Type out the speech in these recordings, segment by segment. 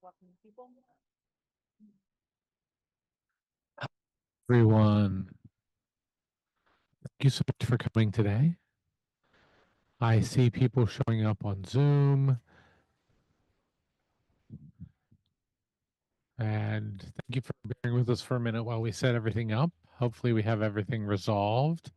welcome people. Everyone, thank you so much for coming today. I see people showing up on Zoom, and thank you for bearing with us for a minute while we set everything up. Hopefully we have everything resolved.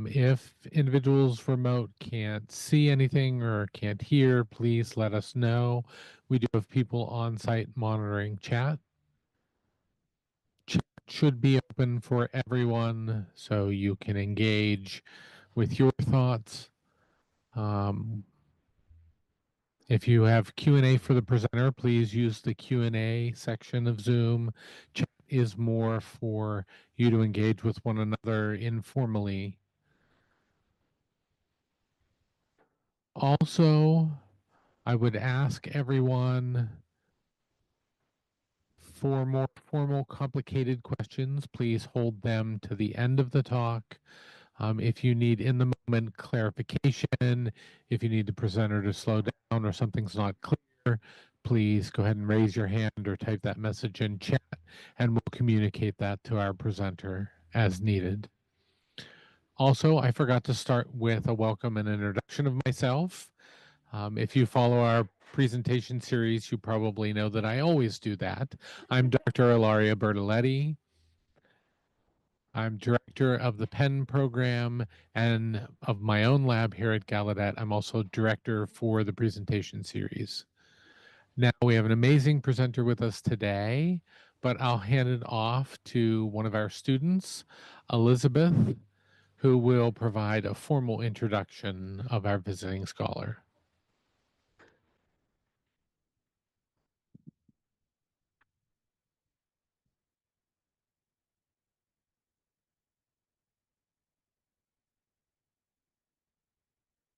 If individuals remote can't see anything or can't hear, please let us know. We do have people on site monitoring chat. Chat should be open for everyone so you can engage with your thoughts. If you have Q&A for the presenter, please use the Q&A section of Zoom. Chat is more for you to engage with one another informally. Also, I would ask everyone, for more formal, complicated questions, please hold them to the end of the talk. If you need in the moment clarification, if you need the presenter to slow down or something's not clear, please go ahead and raise your hand or type that message in chat, and we'll communicate that to our presenter as needed. Also, I forgot to start with a welcome and introduction of myself. If you follow our presentation series, you probably know that I always do that. I'm Dr. Ilaria Bertoletti. I'm director of the Penn program and of my own lab here at Gallaudet. I'm also director for the presentation series. Now we have an amazing presenter with us today, but I'll hand it off to one of our students, Elizabeth, who will provide a formal introduction of our visiting scholar.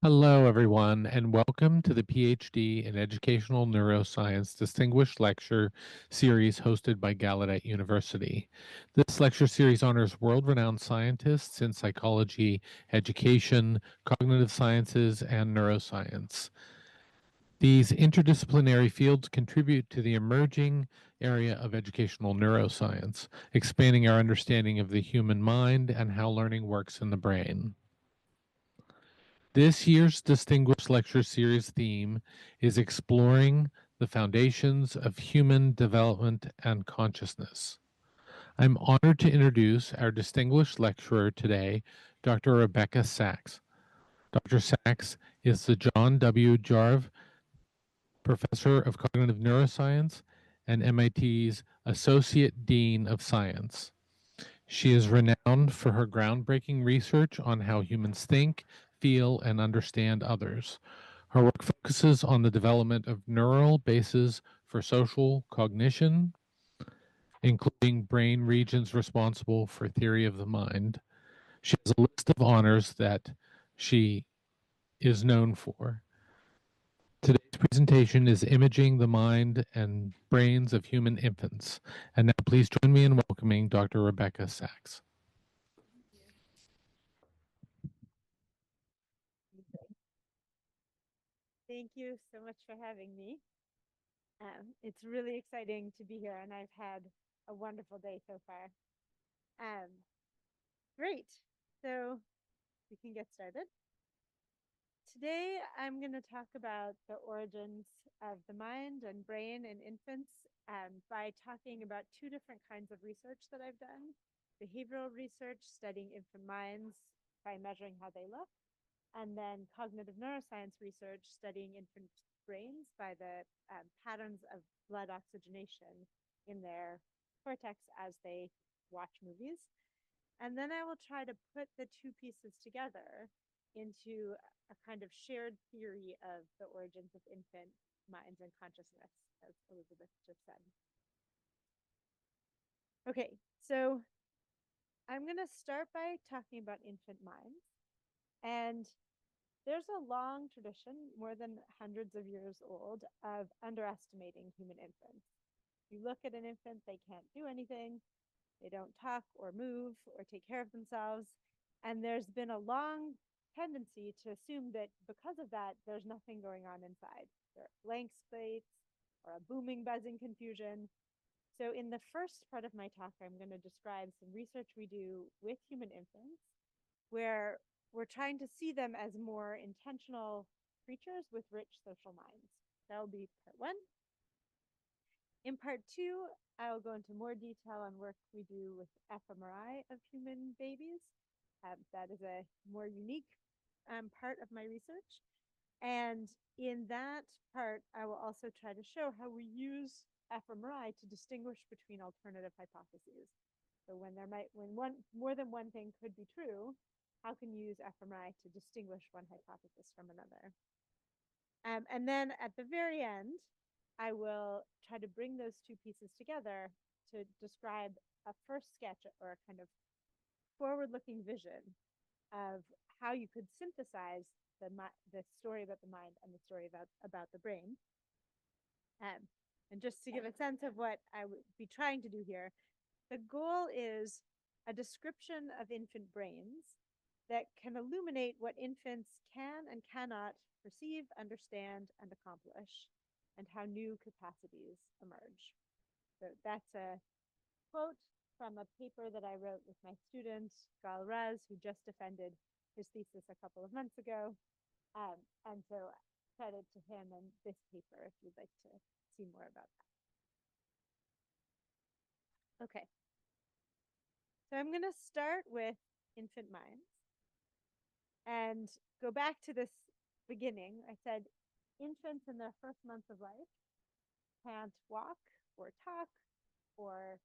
Hello, everyone, and welcome to the Ph.D. in Educational Neuroscience Distinguished Lecture Series hosted by Gallaudet University. This lecture series honors world-renowned scientists in psychology, education, cognitive sciences, and neuroscience. These interdisciplinary fields contribute to the emerging area of educational neuroscience, expanding our understanding of the human mind and how learning works in the brain. This year's Distinguished Lecture Series theme is Exploring the Foundations of Human Development and Consciousness. I'm honored to introduce our distinguished lecturer today, Dr. Rebecca Saxe. Dr. Saxe is the John W. Jarve Professor of Cognitive Neuroscience and MIT's Associate Dean of Science. She is renowned for her groundbreaking research on how humans think, feel, and understand others. Her work focuses on the development of neural bases for social cognition, including brain regions responsible for theory of the mind. She has a list of honors that she is known for. Today's presentation is Imaging the Mind and Brains of Human Infants. And now please join me in welcoming Dr. Rebecca Saxe. Thank you so much for having me. It's really exciting to be here, and I've had a wonderful day so far. Great. So we can get started. Today, I'm going to talk about the origins of the mind and brain in infants by talking about two different kinds of research that I've done. Behavioral research, studying infant minds by measuring how they look, and then cognitive neuroscience research, studying infant brains by the patterns of blood oxygenation in their cortex as they watch movies. And then I will try to put the two pieces together into a kind of shared theory of the origins of infant minds and consciousness, as Elizabeth just said. Okay, so I'm going to start by talking about infant minds. And there's a long tradition, more than hundreds of years old, of underestimating human infants. You look at an infant, they can't do anything. They don't talk or move or take care of themselves. And there's been a long tendency to assume that because of that, there's nothing going on inside. They're blank slates. or a booming, buzzing confusion. So in the first part of my talk, I'm going to describe some research we do with human infants, where we're trying to see them as more intentional creatures with rich social minds. That'll be part one. In part two, I will go into more detail on work we do with fMRI of human babies. That is a more unique part of my research. And in that part, I will also try to show how we use fMRI to distinguish between alternative hypotheses. So when more than one thing could be true, how can you use fMRI to distinguish one hypothesis from another? And then at the very end, I will try to bring those two pieces together to describe a first sketch or a kind of forward-looking vision of how you could synthesize the story about the mind and the story about the brain. And just to give a sense of what I would be trying to do here, the goal is a description of infant brains that can illuminate what infants can and cannot perceive, understand, and accomplish, and how new capacities emerge. So that's a quote from a paper that I wrote with my student, Jarve, who just defended his thesis a couple of months ago. And so credit to him and this paper if you'd like to see more about that. Okay. So I'm going to start with infant minds and go back to this beginning. I said infants in their first months of life can't walk or talk or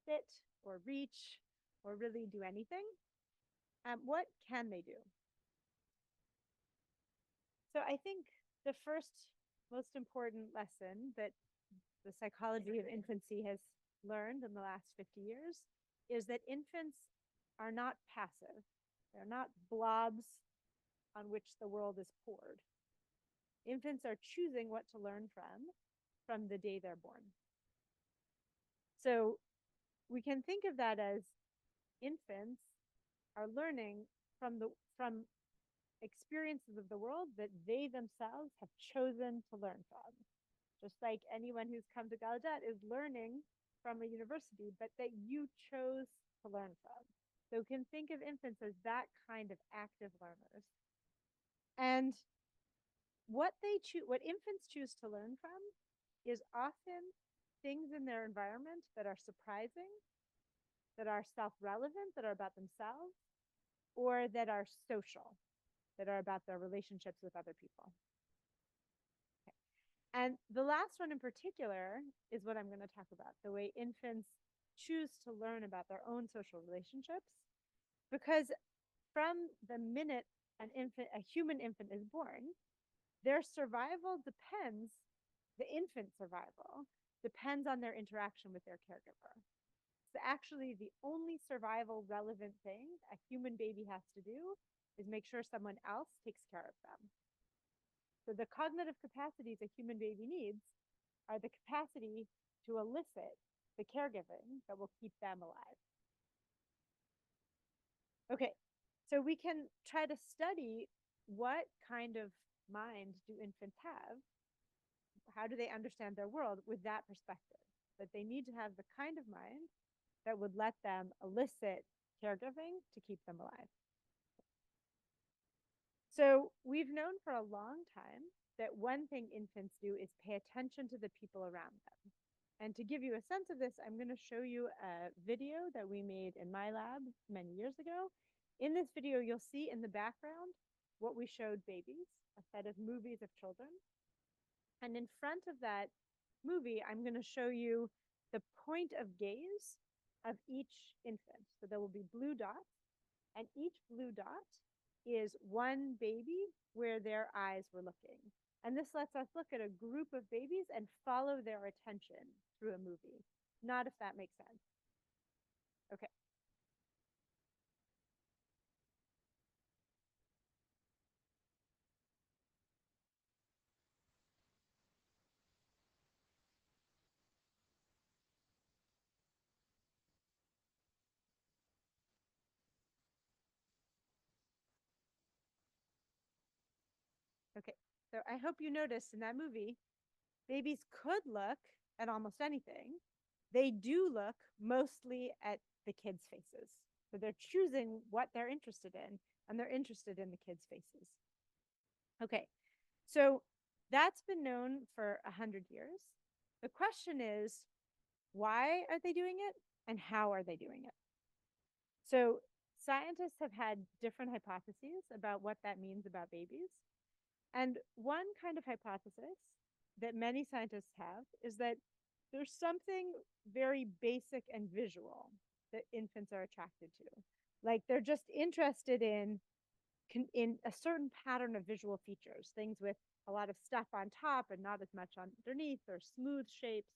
sit or reach or really do anything. What can they do? So I think the first most important lesson that the psychology of infancy has learned in the last 50 years is that infants are not passive. They're not blobs on which the world is poured. Infants are choosing what to learn from the day they're born. So we can think of that as infants are learning from experiences of the world that they themselves have chosen to learn from. Just like anyone who's come to Gallaudet is learning from a university, but that you chose to learn from. So we can think of infants as that kind of active learners. And what infants choose to learn from is often things in their environment that are surprising, that are self-relevant, that are about themselves, or that are social, that are about their relationships with other people. Okay. And the last one in particular is what I'm going to talk about, the way infants choose to learn about their own social relationships, because from the minute a human infant is born, their survival the infant's survival depends on their interaction with their caregiver. So actually the only survival relevant thing a human baby has to do is make sure someone else takes care of them. So the cognitive capacities a human baby needs are the capacity to elicit the caregiving that will keep them alive. Okay, so we can try to study what kind of mind do infants have? How do they understand their world with that perspective? That they need to have the kind of mind that would let them elicit caregiving to keep them alive. So we've known for a long time that one thing infants do is pay attention to the people around them. And to give you a sense of this, I'm going to show you a video that we made in my lab many years ago. In this video, you'll see in the background what we showed babies, a set of movies of children. And in front of that movie, I'm going to show you the point of gaze of each infant. So there will be blue dots, and each blue dot is one baby where their eyes were looking. And this lets us look at a group of babies and follow their attention through a movie. Not if that makes sense. Okay. Okay, so I hope you noticed in that movie babies could look at almost anything. They do look mostly at the kids' faces. So they're choosing what they're interested in, and they're interested in the kids' faces. Okay, so that's been known for 100 years. The question is, why are they doing it, and how are they doing it? So scientists have had different hypotheses about what that means about babies. And one kind of hypothesis that many scientists have is that there's something very basic and visual that infants are attracted to. Like they're just interested in a certain pattern of visual features, things with a lot of stuff on top and not as much underneath, or smooth shapes.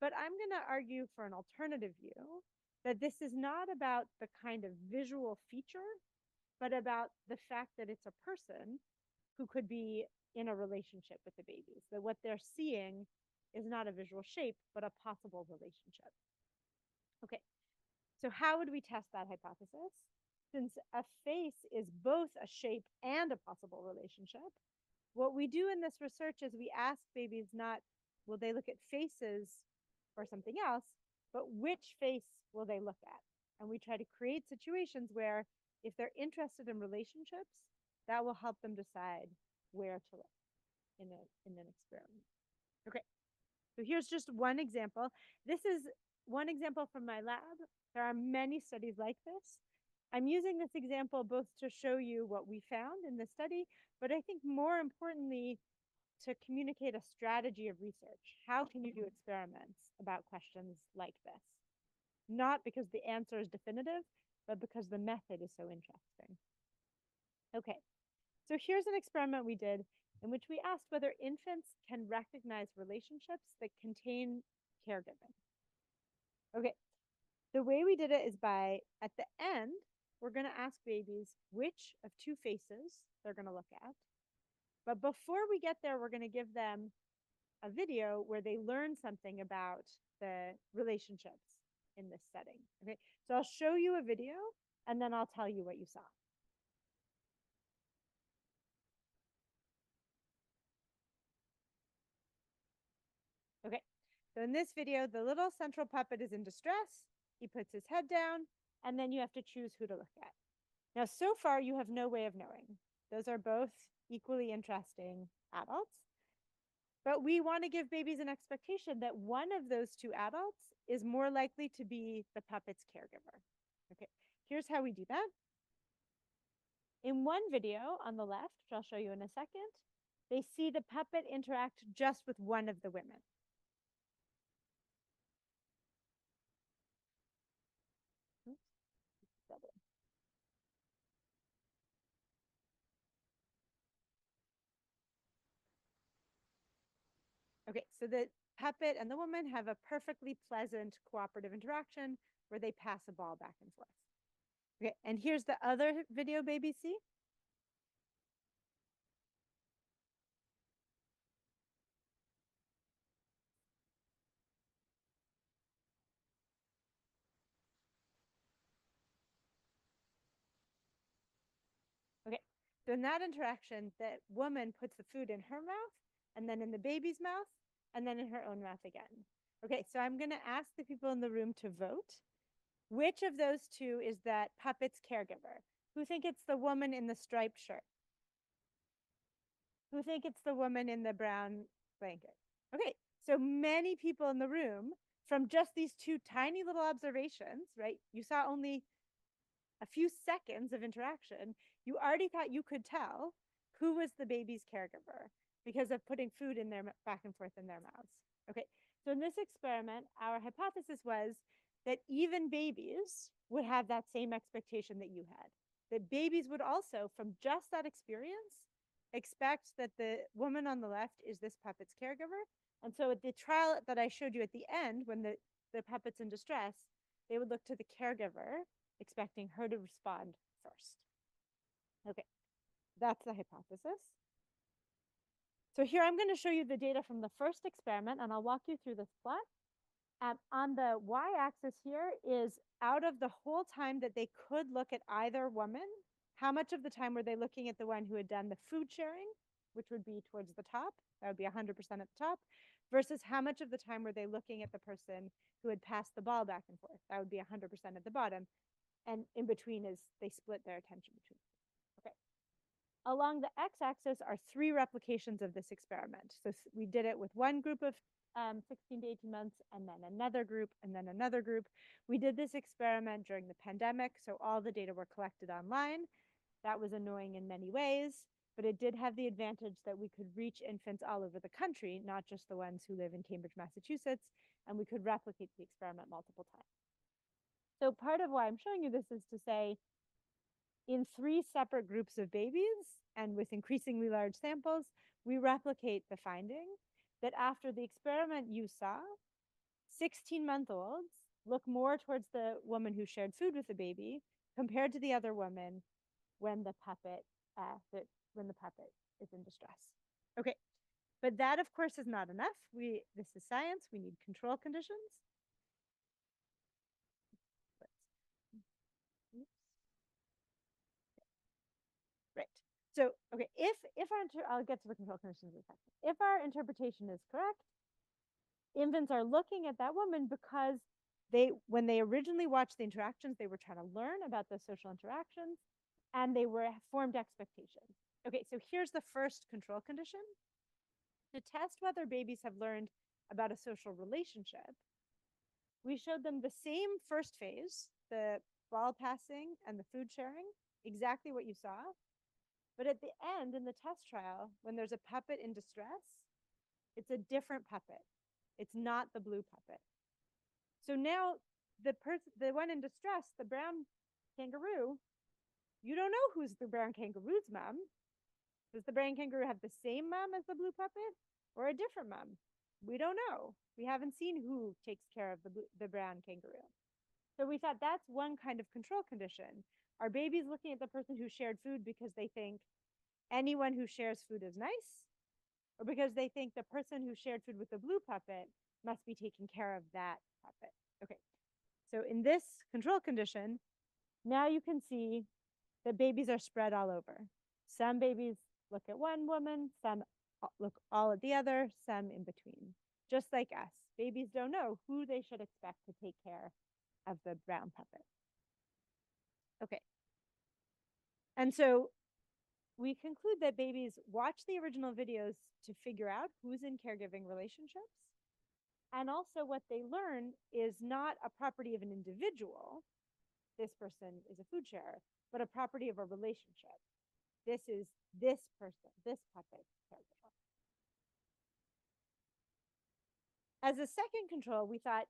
But I'm going to argue for an alternative view that this is not about the kind of visual feature, but about the fact that it's a person who could be in a relationship with the babies, that what they're seeing is not a visual shape, but a possible relationship. Okay, so how would we test that hypothesis? Since a face is both a shape and a possible relationship, what we do in this research is we ask babies not, will they look at faces or something else, but which face will they look at? And we try to create situations where if they're interested in relationships, that will help them decide where to look in an experiment. Okay, so here's just one example. This is one example from my lab. There are many studies like this. I'm using this example both to show you what we found in the study, but I think more importantly, to communicate a strategy of research. How can you do experiments about questions like this? Not because the answer is definitive, but because the method is so interesting. Okay, so here's an experiment we did in which we asked whether infants can recognize relationships that contain caregiving. Okay, the way we did it is by, at the end, we're going to ask babies which of two faces they're going to look at. But before we get there, we're going to give them a video where they learn something about the relationships in this setting. Okay, so I'll show you a video and then I'll tell you what you saw. Okay, so in this video, the little central puppet is in distress. He puts his head down, and then you have to choose who to look at. Now, so far, you have no way of knowing. Those are both equally interesting adults. But we want to give babies an expectation that one of those two adults is more likely to be the puppet's caregiver. Okay, here's how we do that. In one video on the left, which I'll show you in a second, they see the puppet interact just with one of the women. Okay, so the puppet and the woman have a perfectly pleasant cooperative interaction where they pass a ball back and forth. Okay, and here's the other video babies see. Okay, so in that interaction, the woman puts the food in her mouth, and then in the baby's mouth, and then in her own mouth again. Okay, so I'm going to ask the people in the room to vote. Which of those two is that puppet's caregiver? Who think it's the woman in the striped shirt? Who think it's the woman in the brown blanket? Okay, so many people in the room from just these two tiny little observations, right? You saw only a few seconds of interaction. You already thought you could tell who was the baby's caregiver because of putting food in their back and forth in their mouths. Okay, so in this experiment, our hypothesis was that even babies would have that same expectation that you had. That babies would also, from just that experience, expect that the woman on the left is this puppet's caregiver. And so at the trial that I showed you at the end, when the puppet's in distress, they would look to the caregiver, expecting her to respond first. Okay, that's the hypothesis. So here I'm going to show you the data from the first experiment, and I'll walk you through this plot. On the y-axis here is out of the whole time that they could look at either woman, how much of the time were they looking at the one who had done the food sharing, which would be towards the top, that would be 100% at the top, versus how much of the time were they looking at the person who had passed the ball back and forth, that would be 100% at the bottom, and in between is they split their attention between. Okay. Along the x-axis are 3 replications of this experiment. So we did it with one group of 16 to 18 months, and then another group, and then another group. We did this experiment during the pandemic, so all the data were collected online. That was annoying in many ways, but it did have the advantage that we could reach infants all over the country, not just the ones who live in Cambridge, Massachusetts, and we could replicate the experiment multiple times. So part of why I'm showing you this is to say, in 3 separate groups of babies and with increasingly large samples, we replicate the finding that after the experiment you saw, 16-month-olds look more towards the woman who shared food with the baby compared to the other woman when the puppet is in distress. Okay, but that of course is not enough. This is science. We need control conditions. Right. So, okay, if I'll get to the control conditions in a second. If our interpretation is correct, infants are looking at that woman because when they originally watched the interactions, they were trying to learn about the social interactions, and they were formed expectations. Okay, so here's the first control condition. To test whether babies have learned about a social relationship, we showed them the same first phase, the ball passing and the food sharing, exactly what you saw. But at the end, in the test trial, when there's a puppet in distress, it's a different puppet. It's not the blue puppet. So now the one in distress, the brown kangaroo, you don't know who's the brown kangaroo's mom. Does the brown kangaroo have the same mom as the blue puppet or a different mom? We don't know. We haven't seen who takes care of the brown kangaroo. So we thought that's one kind of control condition. Are babies looking at the person who shared food because they think anyone who shares food is nice, or because they think the person who shared food with the blue puppet must be taking care of that puppet? Okay, so in this control condition, now you can see that babies are spread all over. Some babies look at one woman, some look all at the other, some in between. Just like us, babies don't know who they should expect to take care of the brown puppet. Okay. And so we conclude that babies watch the original videos to figure out who's in caregiving relationships. And also what they learn is not a property of an individual, this person is a food sharer, but a property of a relationship. This is this person, this puppet caregiver. As a second control, we thought,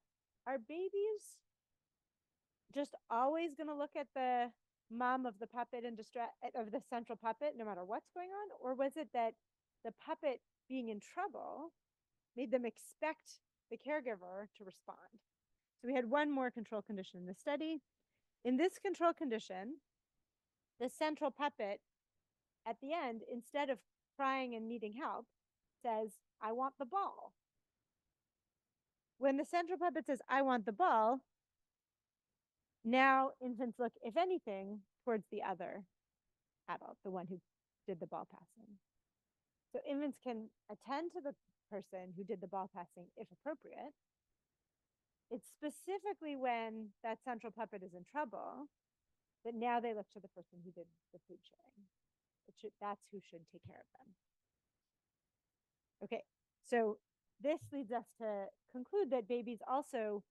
are babies just always going to look at the mom of the puppet in distress, of the central puppet, no matter what's going on? Or was it that the puppet being in trouble made them expect the caregiver to respond? So we had one more control condition in the study. In this control condition, the central puppet at the end, instead of crying and needing help, says, I want the ball. When the central puppet says, I want the ball, now infants look, if anything, towards the other adult, the one who did the ball passing. So infants can attend to the person who did the ball passing if appropriate. It's specifically when that central puppet is in trouble that now they look to the person who did the food sharing. That's who should take care of them. Okay, so this leads us to conclude that babies also,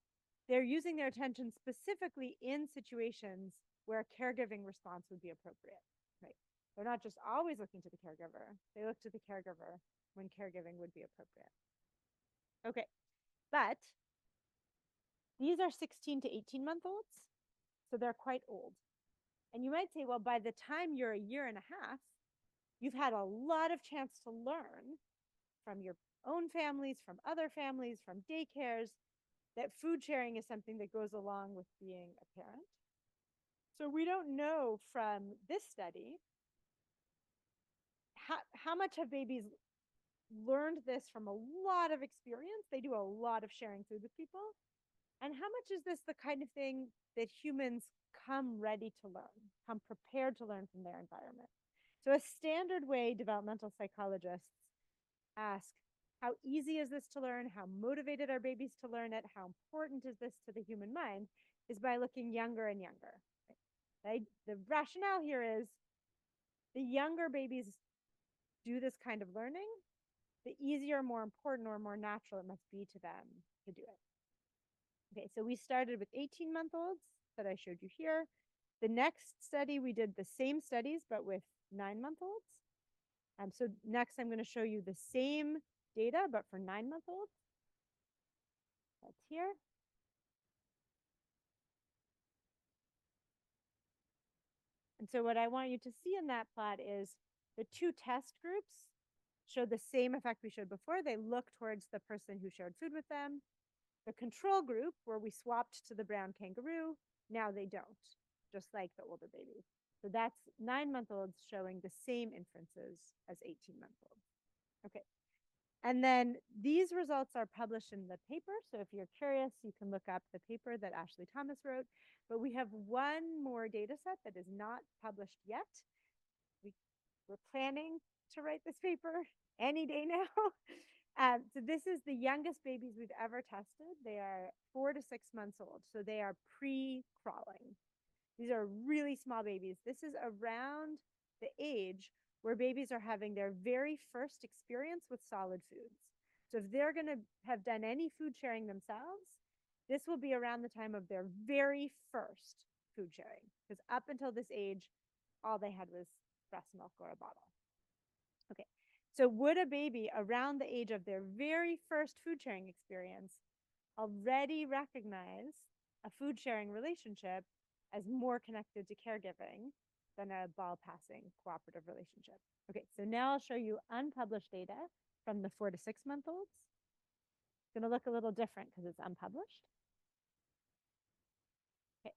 they're using their attention specifically in situations where a caregiving response would be appropriate, right? They're not just always looking to the caregiver. They look to the caregiver when caregiving would be appropriate. Okay, but these are 16 to 18-month-olds, so they're quite old. And you might say, well, by the time you're a year and a half, you've had a lot of chance to learn from your own families, from other families, from daycares, that food sharing is something that goes along with being a parent. So we don't know from this study how much have babies learned this from a lot of experience. They do a lot of sharing food with people. And how much is this the kind of thing that humans come ready to learn, come prepared to learn from their environment? So a standard way developmental psychologists ask, how easy is this to learn? How motivated are babies to learn it? How important is this to the human mind? Is by looking younger and younger. Right? The rationale here is the younger babies do this kind of learning, the easier, more important, or more natural it must be to them to do it. Okay, so we started with 18-month-olds that I showed you here. The next study, we did the same studies, but with 9-month-olds. So next, I'm going to show you the same data, but for 9-month-olds. That's here. And so what I want you to see in that plot is the two test groups show the same effect we showed before. They look towards the person who shared food with them. The control group, where we swapped to the brown kangaroo, now they don't, just like the older babies. So that's 9-month-olds showing the same inferences as 18-month-olds. Okay. And then these results are published in the paper. So if you're curious, you can look up the paper that Ashley Thomas wrote. But we have one more data set that is not published yet. We're planning to write this paper any day now. So this is the youngest babies we've ever tested. They are 4 to 6 months old. So they are pre-crawling. These are really small babies. This is around the age where babies are having their very first experience with solid foods. So if they're going to have done any food sharing themselves, this will be around the time of their very first food sharing. Because up until this age, all they had was breast milk or a bottle. Okay, so would a baby around the age of their very first food sharing experience already recognize a food sharing relationship as more connected to caregiving than a ball passing cooperative relationship? Okay, so now I'll show you unpublished data from the 4 to 6-month-olds. It's going to look a little different because it's unpublished. Okay.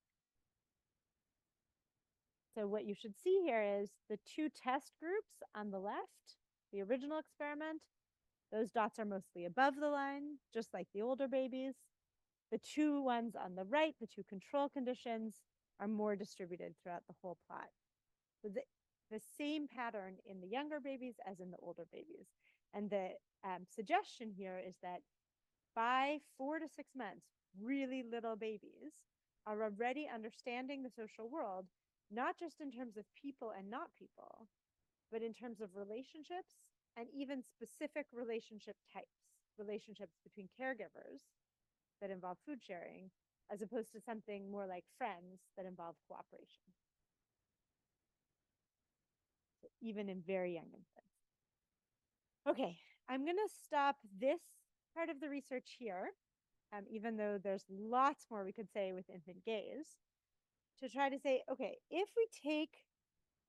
So what you should see here is the two test groups on the left, the original experiment. Those dots are mostly above the line, just like the older babies. The two ones on the right, the two control conditions, are more distributed throughout the whole plot. So the same pattern in the younger babies as in the older babies. And the suggestion here is that by 4 to 6 months, really little babies are already understanding the social world, not just in terms of people and not people, but in terms of relationships and even specific relationship types, relationships between caregivers that involve food sharing, as opposed to something more like friends that involve cooperation. So even in very young infants. Okay, I'm going to stop this part of the research here, even though there's lots more we could say with infant gaze, to try to say, okay, if we take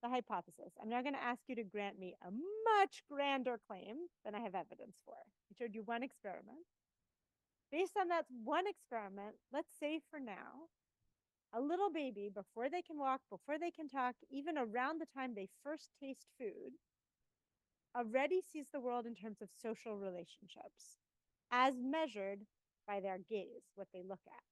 the hypothesis, I'm now going to ask you to grant me a much grander claim than I have evidence for. I showed you one experiment. Based on that one experiment, let's say for now, a little baby, before they can walk, before they can talk, even around the time they first taste food, already sees the world in terms of social relationships, as measured by their gaze, what they look at.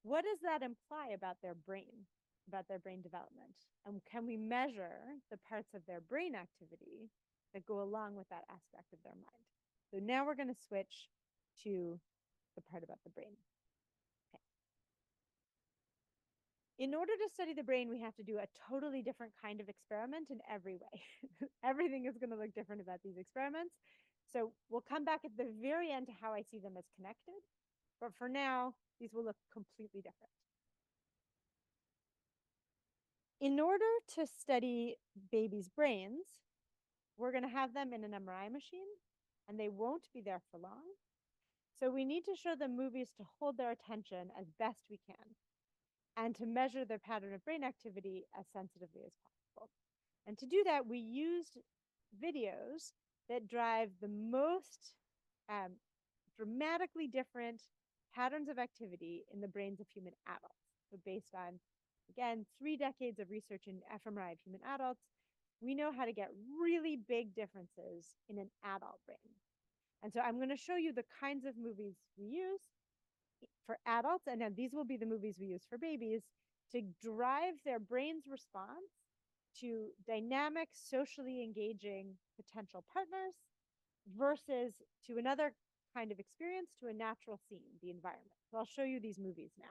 What does that imply about their brain development? And can we measure the parts of their brain activity that go along with that aspect of their mind? So now we're going to switch to the part about the brain. Okay. In order to study the brain, we have to do a totally different kind of experiment in every way. Everything is going to look different about these experiments. So we'll come back at the very end to how I see them as connected. But for now, these will look completely different. In order to study babies' brains, we're going to have them in an MRI machine, and they won't be there for long. So we need to show them movies to hold their attention as best we can, and to measure their pattern of brain activity as sensitively as possible. And to do that, we used videos that drive the most dramatically different patterns of activity in the brains of human adults. So based on, again, 3 decades of research in fMRI of human adults, we know how to get really big differences in an adult brain. And so I'm going to show you the kinds of movies we use for adults, and then these will be the movies we use for babies to drive their brain's response to dynamic, socially engaging potential partners versus to another kind of experience, to a natural scene, the environment. So I'll show you these movies now.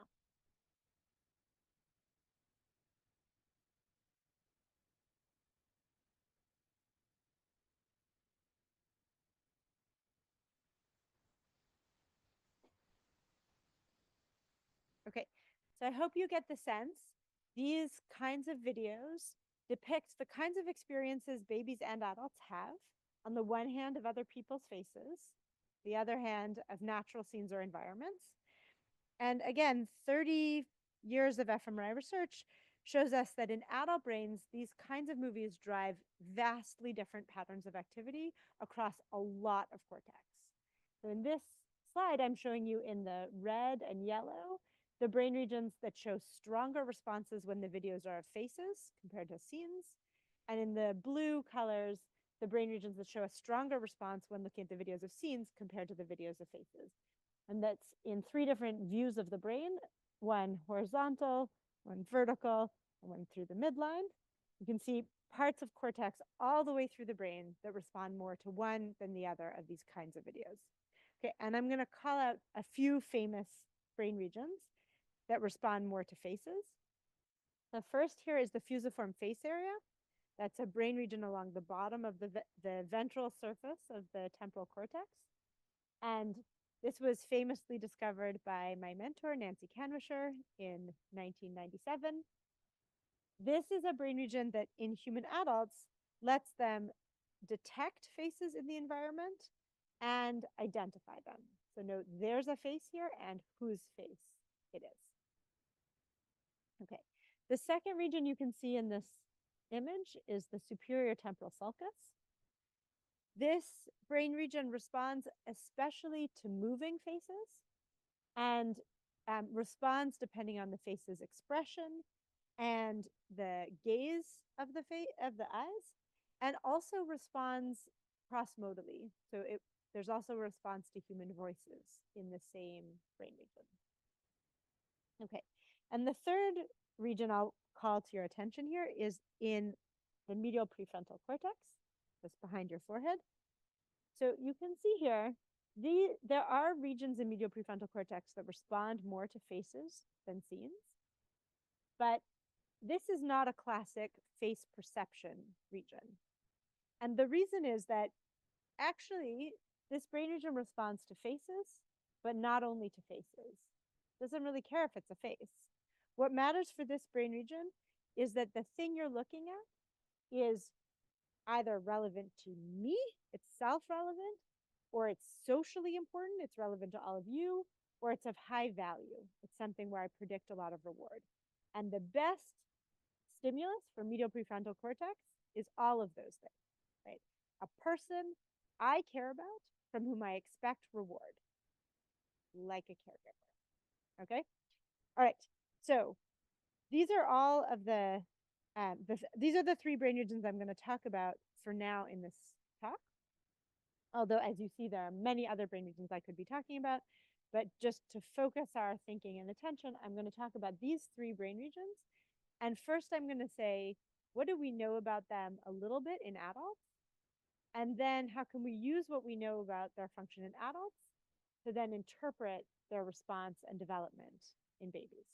Okay, so I hope you get the sense. These kinds of videos depict the kinds of experiences babies and adults have. On the one hand, of other people's faces, the other hand, of natural scenes or environments. And again, 30 years of fMRI research shows us that in adult brains, these kinds of movies drive vastly different patterns of activity across a lot of cortex. So in this slide, I'm showing you in the red and yellow, the brain regions that show stronger responses when the videos are of faces compared to scenes. And in the blue colors, the brain regions that show a stronger response when looking at the videos of scenes compared to the videos of faces. And that's in 3 different views of the brain, one horizontal, one vertical, and one through the midline. You can see parts of cortex all the way through the brain that respond more to one than the other of these kinds of videos. Okay, and I'm going to call out a few famous brain regions that respond more to faces. The first here is the fusiform face area. That's a brain region along the bottom of the ventral surface of the temporal cortex. And this was famously discovered by my mentor, Nancy Canwisher, in 1997. This is a brain region that in human adults lets them detect faces in the environment and identify them. So note there's a face here and whose face it is. Okay. The second region you can see in this image is the superior temporal sulcus. This brain region responds especially to moving faces and responds depending on the face's expression and the gaze of the eyes, and also responds cross-modally. So there's also a response to human voices in the same brain region. Okay, and the third region I'll call to your attention here is in the medial prefrontal cortex, just behind your forehead. So you can see here, there are regions in medial prefrontal cortex that respond more to faces than scenes, but this is not a classic face perception region. And the reason is that actually this brain region responds to faces, but not only to faces. It doesn't really care if it's a face. What matters for this brain region is that the thing you're looking at is either relevant to me, it's self-relevant, or it's socially important, it's relevant to all of you, or it's of high value. It's something where I predict a lot of reward. And the best stimulus for medial prefrontal cortex is all of those things, right? A person I care about from whom I expect reward, like a caregiver, okay? All right, so these are all of these are the 3 brain regions I'm going to talk about for now in this talk. Although, as you see, there are many other brain regions I could be talking about, but just to focus our thinking and attention, I'm going to talk about these 3 brain regions. And first, I'm going to say, what do we know about them a little bit in adults? And then how can we use what we know about their function in adults to then interpret their response and development in babies?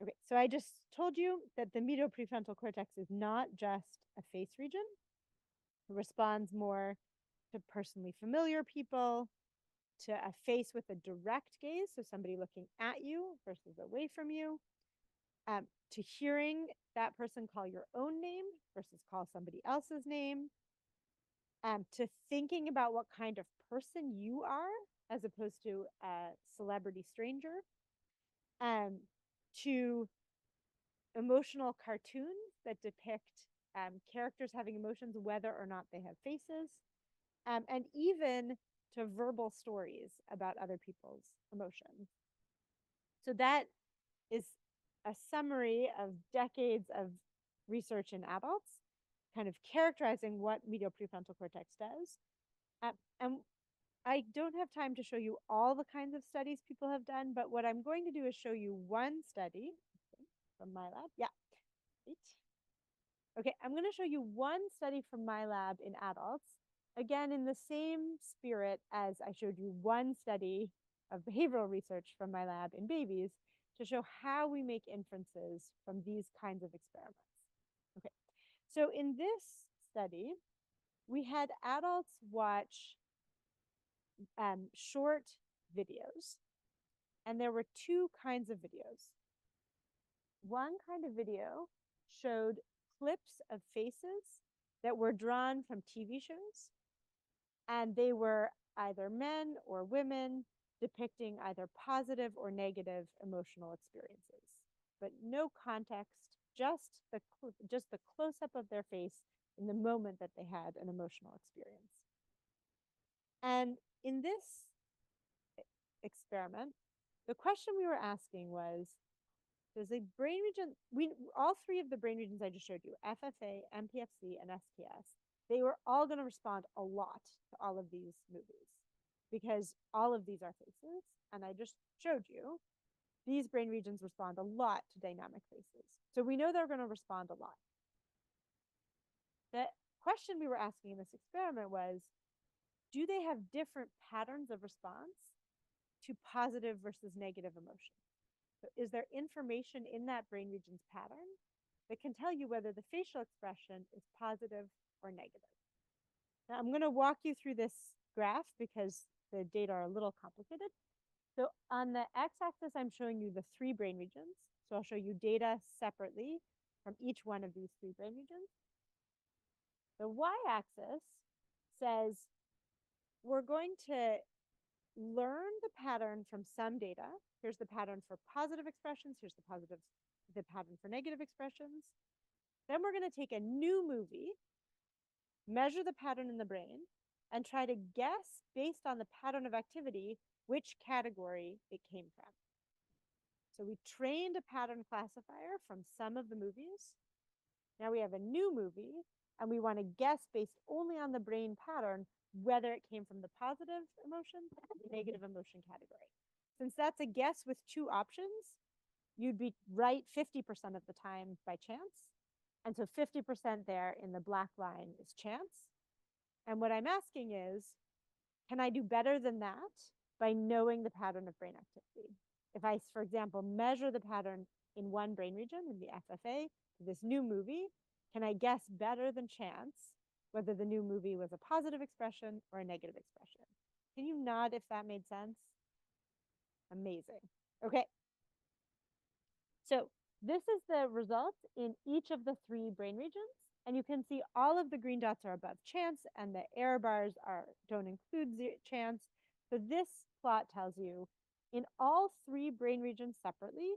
Okay, so I just told you that the medial prefrontal cortex is not just a face region. It responds more to personally familiar people, to a face with a direct gaze, so somebody looking at you versus away from you, to hearing that person call your own name versus call somebody else's name, to thinking about what kind of person you are as opposed to a celebrity stranger, to emotional cartoons that depict characters having emotions, whether or not they have faces, and even to verbal stories about other people's emotions. So that is a summary of decades of research in adults, kind of characterizing what medial prefrontal cortex does. And I don't have time to show you all the kinds of studies people have done, but what I'm going to do is show you one study from my lab. Yeah. Right. Okay, I'm going to show you one study from my lab in adults. Again, in the same spirit as I showed you one study of behavioral research from my lab in babies to show how we make inferences from these kinds of experiments. Okay, so in this study, we had adults watch short videos, and there were two kinds of videos. One kind of video showed clips of faces that were drawn from TV shows, and they were either men or women depicting either positive or negative emotional experiences, but no context, just the close up of their face in the moment that they had an emotional experience. And in this experiment, the question we were asking was, does a brain region, all three of the brain regions I just showed you, FFA, MPFC, and SPS, they were all going to respond a lot to all of these movies because all of these are faces. And I just showed you these brain regions respond a lot to dynamic faces. So we know they're going to respond a lot. The question we were asking in this experiment was, do they have different patterns of response to positive versus negative emotion? So is there information in that brain region's pattern that can tell you whether the facial expression is positive or negative? Now, I'm going to walk you through this graph because the data are a little complicated. So on the x-axis, I'm showing you the three brain regions. So I'll show you data separately from each one of these three brain regions. The y-axis says we're going to learn the pattern from some data. Here's the pattern for positive expressions. Here's the pattern for negative expressions. Then we're going to take a new movie, measure the pattern in the brain, and try to guess based on the pattern of activity which category it came from. So we trained a pattern classifier from some of the movies. Now we have a new movie, and we want to guess based only on the brain pattern whether it came from the positive emotion or the negative emotion category. Since that's a guess with two options, you'd be right 50% of the time by chance. And so 50% there in the black line is chance. And what I'm asking is, can I do better than that by knowing the pattern of brain activity? If I, for example, measure the pattern in one brain region, in the FFA, to this new movie, can I guess better than chance whether the new movie was a positive expression or a negative expression? Can you nod if that made sense? Amazing. Okay. So this is the results in each of the three brain regions. And you can see all of the green dots are above chance and the error bars don't include chance. So this plot tells you in all three brain regions separately,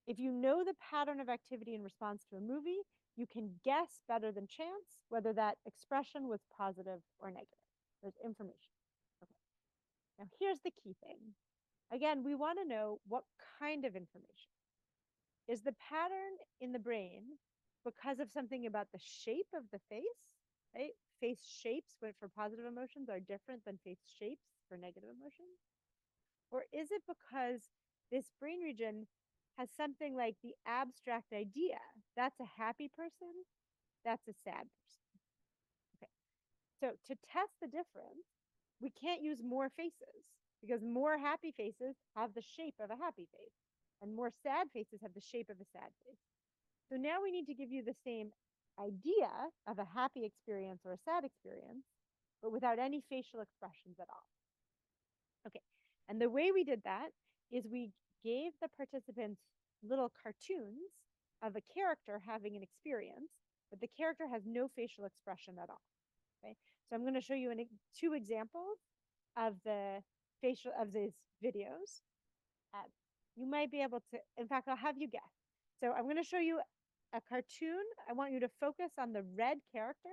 if you know the pattern of activity in response to a movie, you can guess better than chance whether that expression was positive or negative. There's information. Okay. Now here's the key thing. Again, we want to know what kind of information. Is the pattern in the brain because of something about the shape of the face, right? Face shapes for positive emotions are different than face shapes for negative emotions? Or is it because this brain region has something like the abstract idea? That's a happy person, that's a sad person. Okay. So to test the difference, we can't use more faces because more happy faces have the shape of a happy face and more sad faces have the shape of a sad face. So now we need to give you the same idea of a happy experience or a sad experience, but without any facial expressions at all. Okay, and the way we did that is we gave the participants little cartoons of a character having an experience, but the character has no facial expression at all. Okay, so I'm going to show you two examples of the facial of these videos. You might be able to, in fact, I'll have you guess. So I'm going to show you a cartoon. I want you to focus on the red character,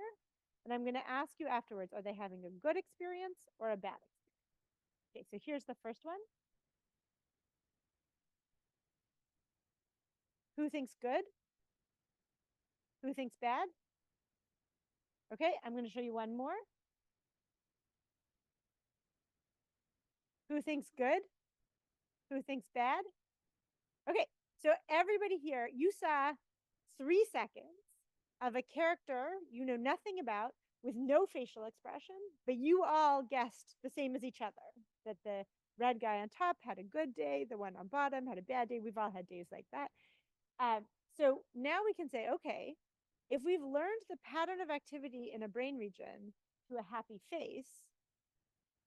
and I'm going to ask you afterwards, are they having a good experience or a bad experience? Okay, so here's the first one. Who thinks good? Who thinks bad? Okay, I'm going to show you one more. Who thinks good? Who thinks bad? Okay, so everybody here, you saw 3 seconds of a character you know nothing about with no facial expression, but you all guessed the same as each other, that the red guy on top had a good day, the one on bottom had a bad day. We've all had days like that. So now we can say, okay, if we've learned the pattern of activity in a brain region to a happy face,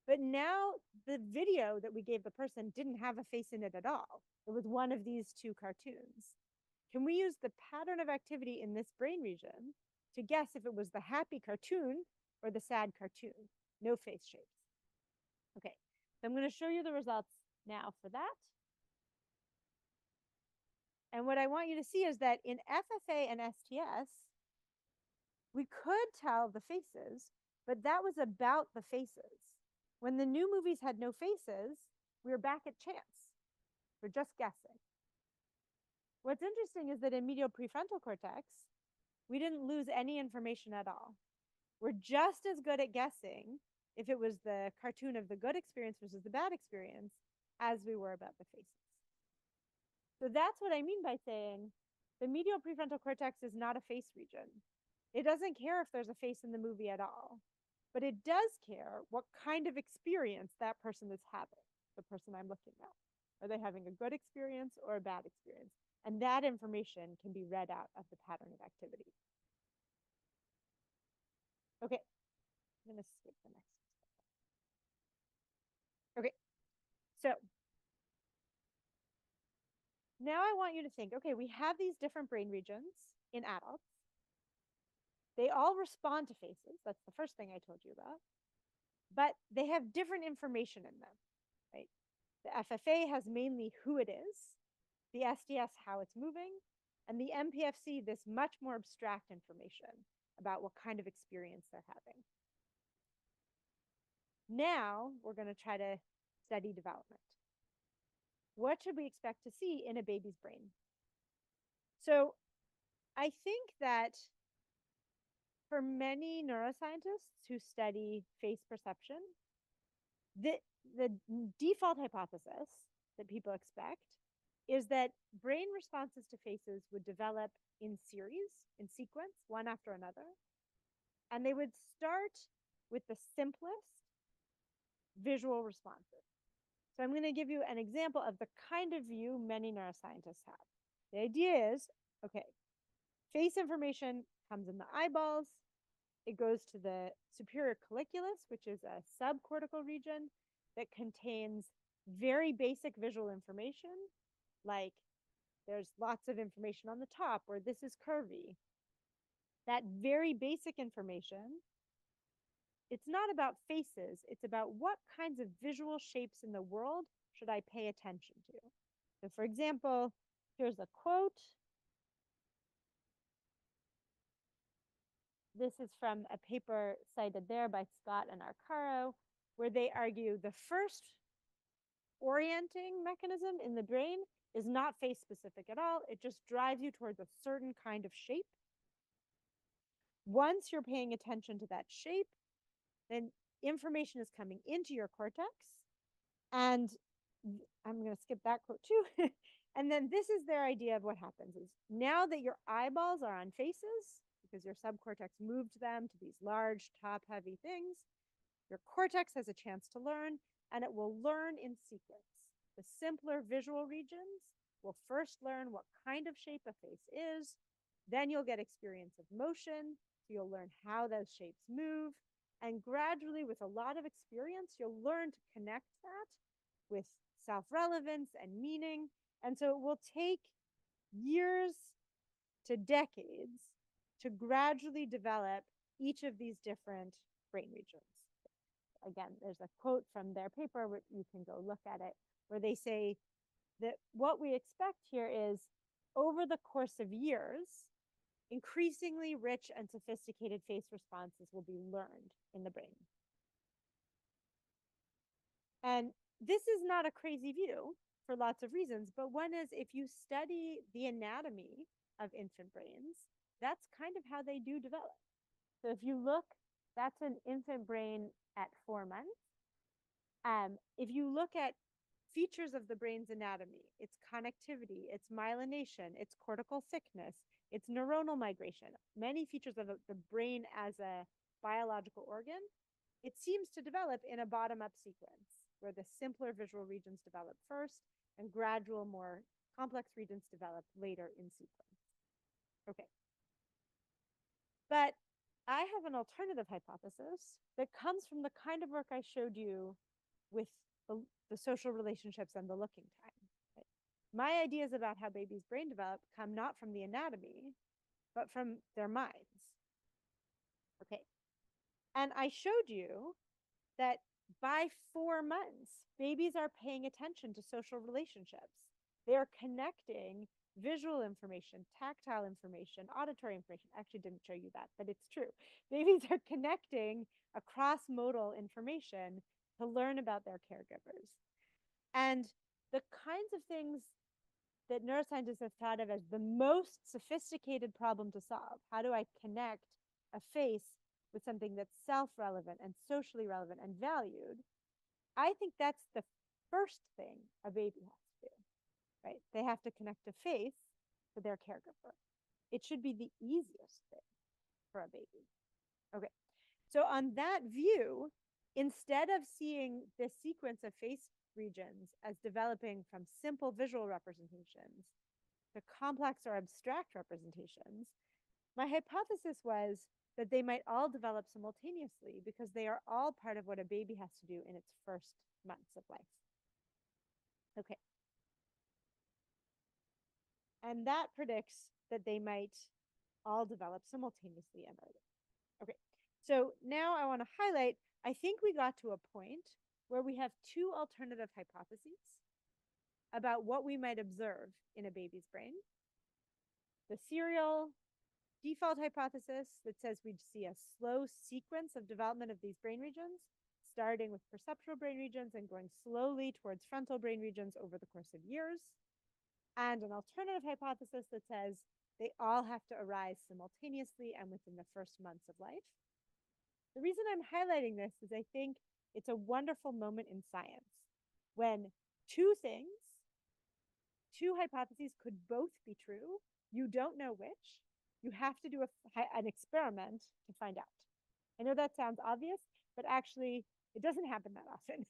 but now the video that we gave the person didn't have a face in it at all. It was one of these two cartoons. Can we use the pattern of activity in this brain region to guess if it was the happy cartoon or the sad cartoon? No face shapes. Okay, so I'm going to show you the results now for that. And what I want you to see is that in FFA and STS, we could tell the faces, but that was about the faces. When the new movies had no faces, we were back at chance. We're just guessing. What's interesting is that in medial prefrontal cortex, we didn't lose any information at all. We're just as good at guessing if it was the cartoon of the good experience versus the bad experience as we were about the faces. So that's what I mean by saying the medial prefrontal cortex is not a face region. It doesn't care if there's a face in the movie at all, but it does care what kind of experience that person is having, the person I'm looking at. Are they having a good experience or a bad experience? And that information can be read out of the pattern of activity. Okay, I'm going to skip the next step. Okay, so now I want you to think, okay, we have these different brain regions in adults. They all respond to faces. That's the first thing I told you about. But they have different information in them, right? The FFA has mainly who it is, the SDS, how it's moving, and the MPFC, this much more abstract information about what kind of experience they're having. Now we're going to try to study development. What should we expect to see in a baby's brain? So I think that for many neuroscientists who study face perception, the default hypothesis that people expect is that brain responses to faces would develop in series, in sequence, one after another. And they would start with the simplest visual responses. So I'm going to give you an example of the kind of view many neuroscientists have. The idea is, okay, face information comes in the eyeballs. It goes to the superior colliculus, which is a subcortical region that contains very basic visual information, like there's lots of information on the top, or this is curvy. That very basic information, it's not about faces, it's about what kinds of visual shapes in the world should I pay attention to. So for example, here's a quote. This is from a paper cited there by Scott and Arcaro, where they argue the first orienting mechanism in the brain is not face specific at all. It just drives you towards a certain kind of shape. Once you're paying attention to that shape, then information is coming into your cortex. And I'm going to skip that quote too. And then this is their idea of what happens is now that your eyeballs are on faces, because your subcortex moved them to these large, top-heavy things, your cortex has a chance to learn, and it will learn in sequence. The simpler visual regions will first learn what kind of shape a face is. Then you'll get experience of motion. So you'll learn how those shapes move. And gradually, with a lot of experience, you'll learn to connect that with self-relevance and meaning. And so it will take years to decades to gradually develop each of these different brain regions. Again, there's a quote from their paper where you can go look at it, where they say that what we expect here is over the course of years, increasingly rich and sophisticated face responses will be learned in the brain. And this is not a crazy view for lots of reasons, but one is if you study the anatomy of infant brains, that's kind of how they do develop. So if you look, that's an infant brain at 4 months. If you look at features of the brain's anatomy, its connectivity, its myelination, its cortical thickness, its neuronal migration, many features of the brain as a biological organ, it seems to develop in a bottom-up sequence where the simpler visual regions develop first and gradual, more complex regions develop later in sequence. Okay. But I have an alternative hypothesis that comes from the kind of work I showed you with the social relationships and the looking time. Right? My ideas about how babies' brain develop come not from the anatomy, but from their minds. Okay. And I showed you that by 4 months, babies are paying attention to social relationships. They are connecting visual information, tactile information, auditory information. I actually didn't show you that, but it's true. Babies are connecting across modal information to learn about their caregivers. And the kinds of things that neuroscientists have thought of as the most sophisticated problem to solve. How do I connect a face with something that's self-relevant and socially relevant and valued? I think that's the first thing a baby has to do, right? They have to connect a face to their caregiver. It should be the easiest thing for a baby. Okay. So on that view, instead of seeing this sequence of face regions as developing from simple visual representations to complex or abstract representations, my hypothesis was that they might all develop simultaneously because they are all part of what a baby has to do in its first months of life. Okay. And that predicts that they might all develop simultaneously and early. Okay. So now I want to highlight, I think we got to a point where we have 2 alternative hypotheses about what we might observe in a baby's brain. The serial default hypothesis that says we'd see a slow sequence of development of these brain regions, starting with perceptual brain regions and going slowly towards frontal brain regions over the course of years. And an alternative hypothesis that says they all have to arise simultaneously and within the first months of life. The reason I'm highlighting this is I think it's a wonderful moment in science when 2 things, 2 hypotheses could both be true. You don't know which. You have to do an experiment to find out. I know that sounds obvious, but actually it doesn't happen that often.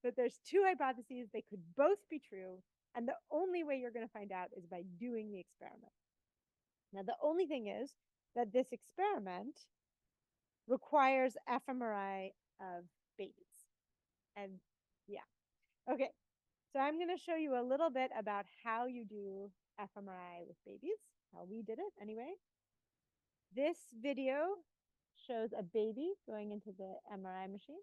But there's 2 hypotheses, they could both be true, and the only way you're going to find out is by doing the experiment. Now, the only thing is that this experiment requires fMRI of babies. And yeah, okay. So I'm going to show you a little bit about how you do fMRI with babies, how we did it anyway. This video shows a baby going into the MRI machine.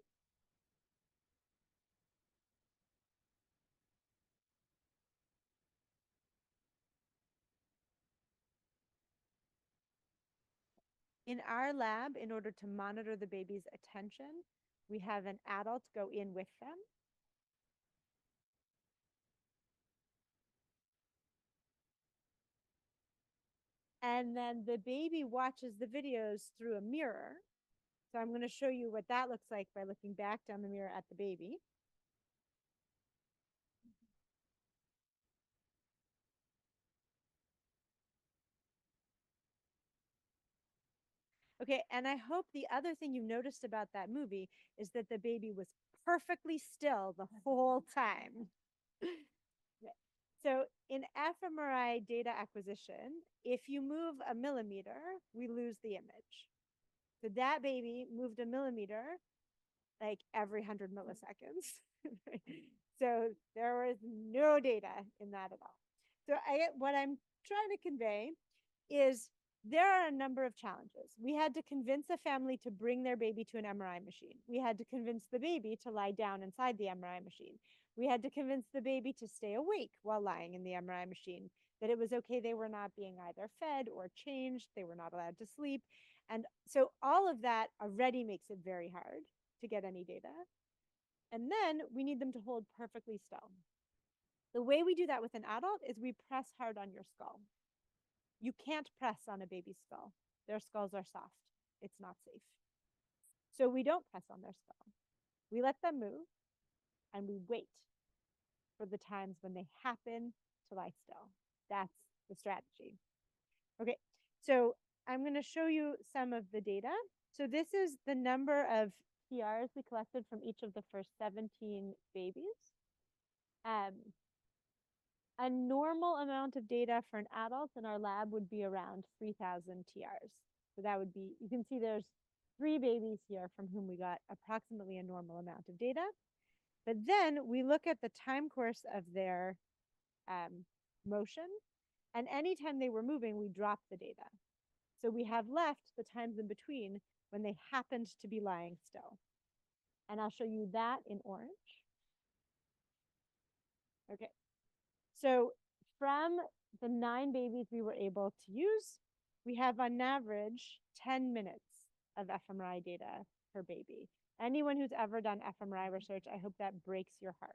In our lab, in order to monitor the baby's attention, we have an adult go in with them. And then the baby watches the videos through a mirror. So I'm going to show you what that looks like by looking back down the mirror at the baby. Okay, and I hope the other thing you noticed about that movie is that the baby was perfectly still the whole time. So in fMRI data acquisition, if you move a millimeter, we lose the image. So that baby moved a millimeter like every 100 milliseconds. So there was no data in that at all. So what I'm trying to convey is there are a number of challenges. We had to convince a family to bring their baby to an MRI machine. We had to convince the baby to lie down inside the MRI machine. We had to convince the baby to stay awake while lying in the MRI machine, that it was okay, they were not being either fed or changed, they were not allowed to sleep. And so all of that already makes it very hard to get any data. And then we need them to hold perfectly still. The way we do that with an adult is we press hard on your skull. You can't press on a baby's skull. Their skulls are soft. It's not safe. So we don't press on their skull. We let them move. and we wait for the times when they happen to lie still. That's the strategy. Okay, so I'm going to show you some of the data. So this is the number of PRs we collected from each of the first 17 babies. A normal amount of data for an adult in our lab would be around 3,000 TRs. So that would be, you can see there's 3 babies here from whom we got approximately a normal amount of data. But then we look at the time course of their motion, and anytime they were moving, we drop the data. So we have left the times in between when they happened to be lying still. And I'll show you that in orange. Okay. So from the 9 babies we were able to use, we have on average 10 minutes of fMRI data per baby. Anyone who's ever done fMRI research, I hope that breaks your heart.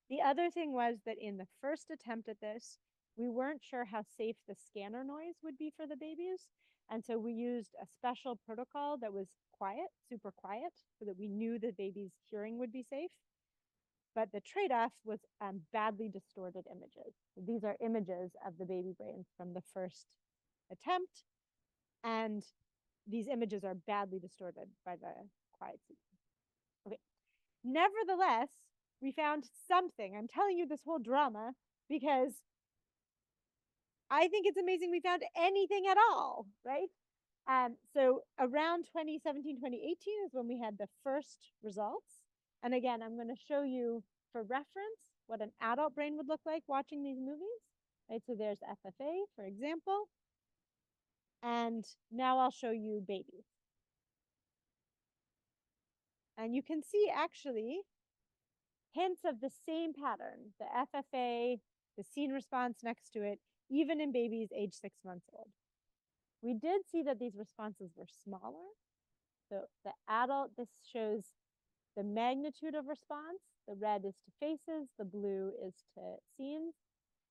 The other thing was that in the first attempt at this, we weren't sure how safe the scanner noise would be for the babies. And so we used a special protocol that was quiet, super quiet, so that we knew the baby's hearing would be safe. But the trade-off was badly distorted images. These are images of the baby brains from the first attempt. And these images are badly distorted by the quiet sequence. Okay. Nevertheless, we found something. I'm telling you this whole drama because I think it's amazing we found anything at all, right? So around 2017, 2018 is when we had the first results. And again, I'm going to show you for reference what an adult brain would look like watching these movies. Right? So there's FFA, for example. And now I'll show you babies. And you can see actually hints of the same pattern, the FFA, the scene response next to it, even in babies age 6 months old. We did see that these responses were smaller. So the adult, this shows the magnitude of response. The red is to faces, the blue is to scenes.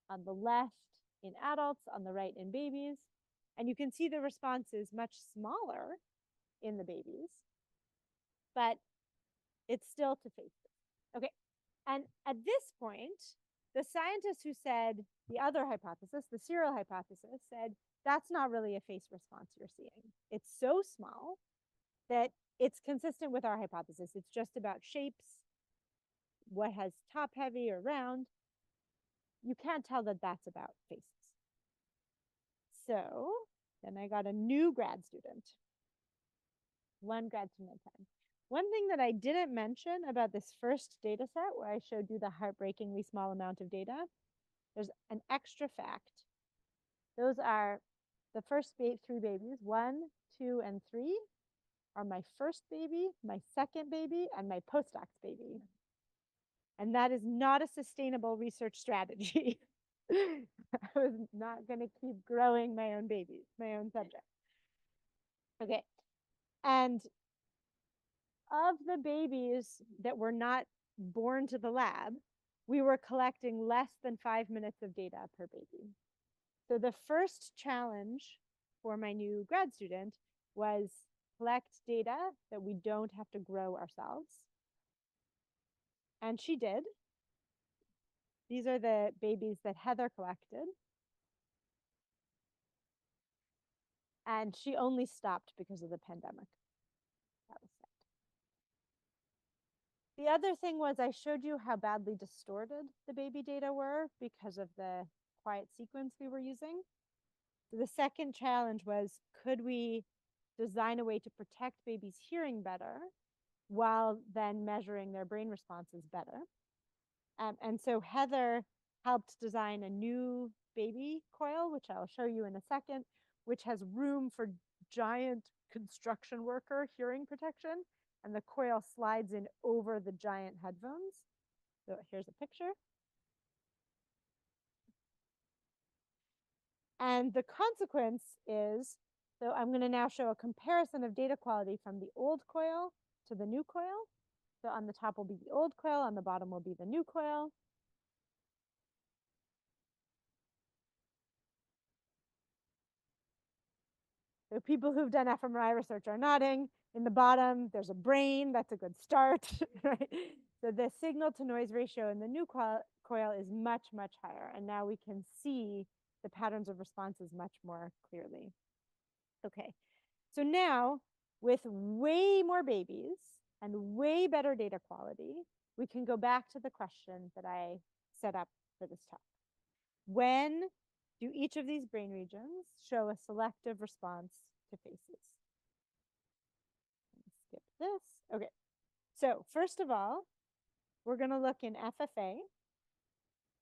On the left in adults, on the right in babies. And you can see the response is much smaller in the babies, but it's still to faces. Okay, and at this point, the scientists who said the other hypothesis, the serial hypothesis, said that's not really a face response you're seeing. It's so small that it's consistent with our hypothesis. It's just about shapes, what has top heavy or round. You can't tell that that's about faces. So then I got a new grad student, one grad student at a time. One thing that I didn't mention about this first data set where I showed you the heartbreakingly small amount of data, there's an extra fact. Those are the first 3 babies, 1, 2, and 3 are my first baby, my second baby, and my postdoc's baby. And that is not a sustainable research strategy. I was not going to keep growing my own babies, my own subject. Okay. And of the babies that were not born to the lab, we were collecting less than 5 minutes of data per baby. So the first challenge for my new grad student was collect data that we don't have to grow ourselves. And she did. These are the babies that Heather collected. And she only stopped because of the pandemic. That was sad. The other thing was I showed you how badly distorted the baby data were because of the quiet sequence we were using. So the second challenge was, could we design a way to protect babies' hearing better while then measuring their brain responses better? And so Heather helped design a new baby coil, which I'll show you in a second, which has room for giant construction worker hearing protection. And the coil slides in over the giant headphones. So here's a picture. And the consequence is, so I'm going to now show a comparison of data quality from the old coil to the new coil. So on the top will be the old coil, on the bottom will be the new coil. So people who've done fMRI research are nodding. In the bottom, there's a brain. That's a good start, right? So the signal to noise ratio in the new coil is much, much higher. And now we can see the patterns of responses much more clearly. Okay, so now with way more babies and way better data quality, we can go back to the question that I set up for this talk. When do each of these brain regions show a selective response to faces? Skip this. Okay, so first of all, we're going to look in FFA.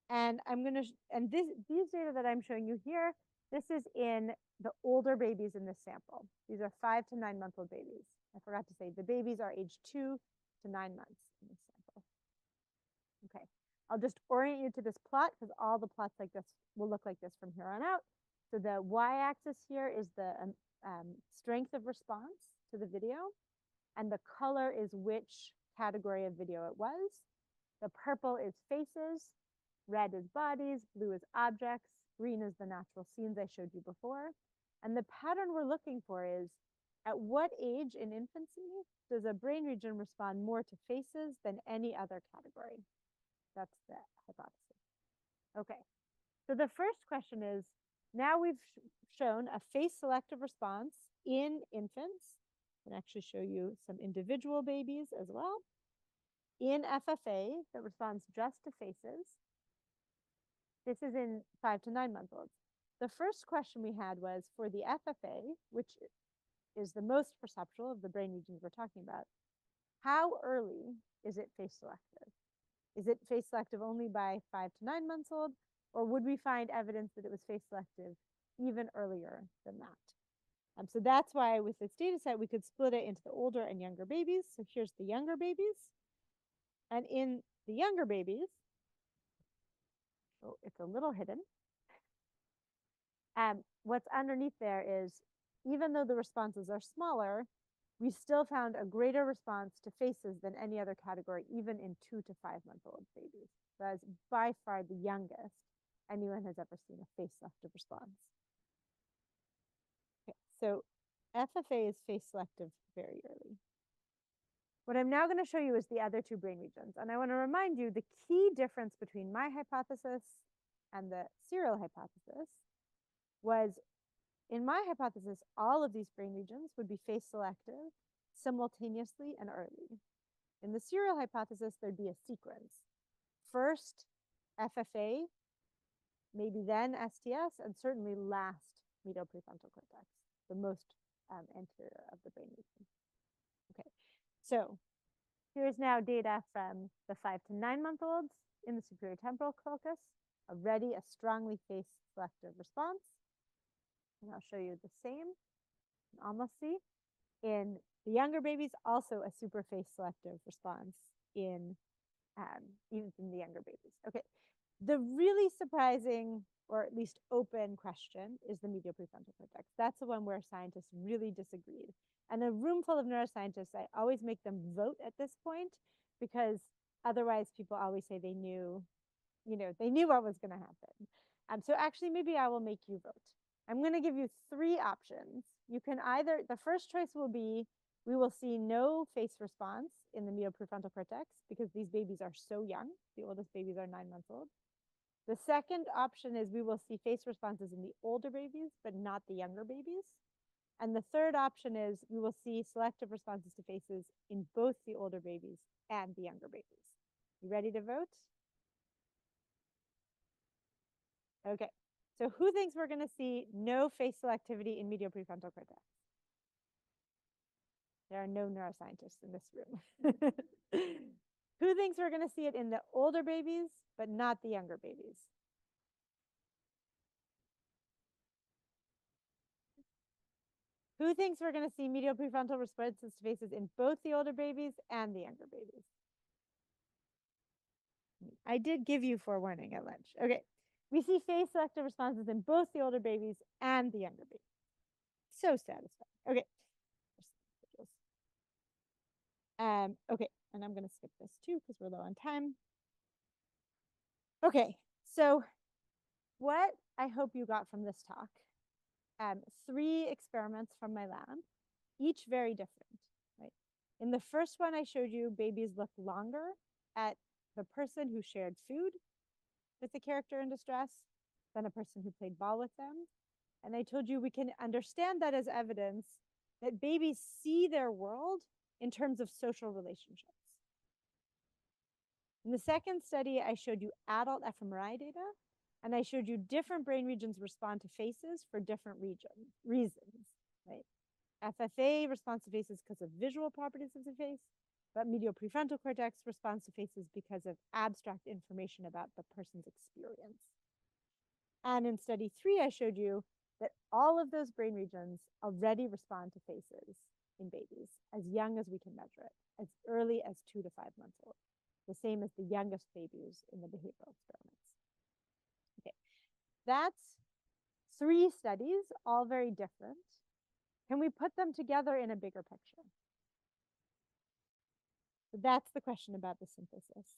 And I'm going to, and these data that I'm showing you here, this is in the older babies in this sample. These are 5 to 9 month old babies. I forgot to say the babies are aged 2 to 9 months in this sample. Okay, I'll just orient you to this plot because all the plots like this will look like this from here on out. So the y-axis here is the strength of response to the video, and the color is which category of video it was. The purple is faces, red is bodies, blue is objects, green is the natural scenes I showed you before. And the pattern we're looking for is, at what age in infancy does a brain region respond more to faces than any other category? That's the hypothesis. Okay, so the first question is, now we've shown a face selective response in infants. I can actually show you some individual babies as well. In FFA that responds just to faces. This is in 5 to 9 month olds. The first question we had was for the FFA, which is the most perceptual of the brain regions we're talking about, how early is it face selective? Is it face selective only by 5 to 9 months old, or would we find evidence that it was face selective even earlier than that? So that's why with this data set, we could split it into the older and younger babies. So here's the younger babies. And in the younger babies, oh, it's a little hidden. What's underneath there is, even though the responses are smaller, we still found a greater response to faces than any other category, even in 2 to 5 month old babies. That's by far the youngest anyone has ever seen a face selective response. Okay, so FFA is face selective very early. What I'm now going to show you is the other two brain regions. And I want to remind you the key difference between my hypothesis and the serial hypothesis was, in my hypothesis, all of these brain regions would be face selective simultaneously and early. In the serial hypothesis, there'd be a sequence. First FFA, maybe then STS, and certainly last medial prefrontal cortex, the most anterior of the brain region. Okay, so here's now data from the 5 to 9 month olds in the superior temporal locus, already a strongly face selective response. And I'll show you the same, almost see. In the younger babies, also a super face selective response in even in the younger babies. Okay, the really surprising, or at least open question is the medial prefrontal cortex. That's the one where scientists really disagreed. And a room full of neuroscientists, I always make them vote at this point, because otherwise people always say they knew, they knew what was going to happen. So actually, maybe I will make you vote. I'm going to give you 3 options. You can either, the first choice will be, we will see no face response in the medial prefrontal cortex because these babies are so young. The oldest babies are 9 months old. The second option is we will see face responses in the older babies, but not the younger babies. And the third option is we will see selective responses to faces in both the older babies and the younger babies. You ready to vote? Okay. So who thinks we're going to see no face selectivity in medial prefrontal cortex? There are no neuroscientists in this room. Who thinks we're going to see it in the older babies, but not the younger babies? Who thinks we're going to see medial prefrontal responses to faces in both the older babies and the younger babies? I did give you forewarning at lunch. Okay. We see face selective responses in both the older babies and the younger babies. So satisfying. Okay. Okay, and I'm going to skip this too because we're low on time. Okay, so what I hope you got from this talk 3 experiments from my lab, each very different, right? In the first one, I showed you babies look longer at the person who shared food with the character in distress than a person who played ball with them. And I told you we can understand that as evidence that babies see their world in terms of social relationships. In the second study, I showed you adult fMRI data, and I showed you different brain regions respond to faces for different reasons, right? FFA responds to faces because of visual properties of the face, but medial prefrontal cortex responds to faces because of abstract information about the person's experience. And in study 3, I showed you that all of those brain regions already respond to faces in babies as young as we can measure it, as early as 2 to 5 months old, the same as the youngest babies in the behavioral experiments. Okay, that's 3 studies, all very different. Can we put them together in a bigger picture? So that's the question about the synthesis.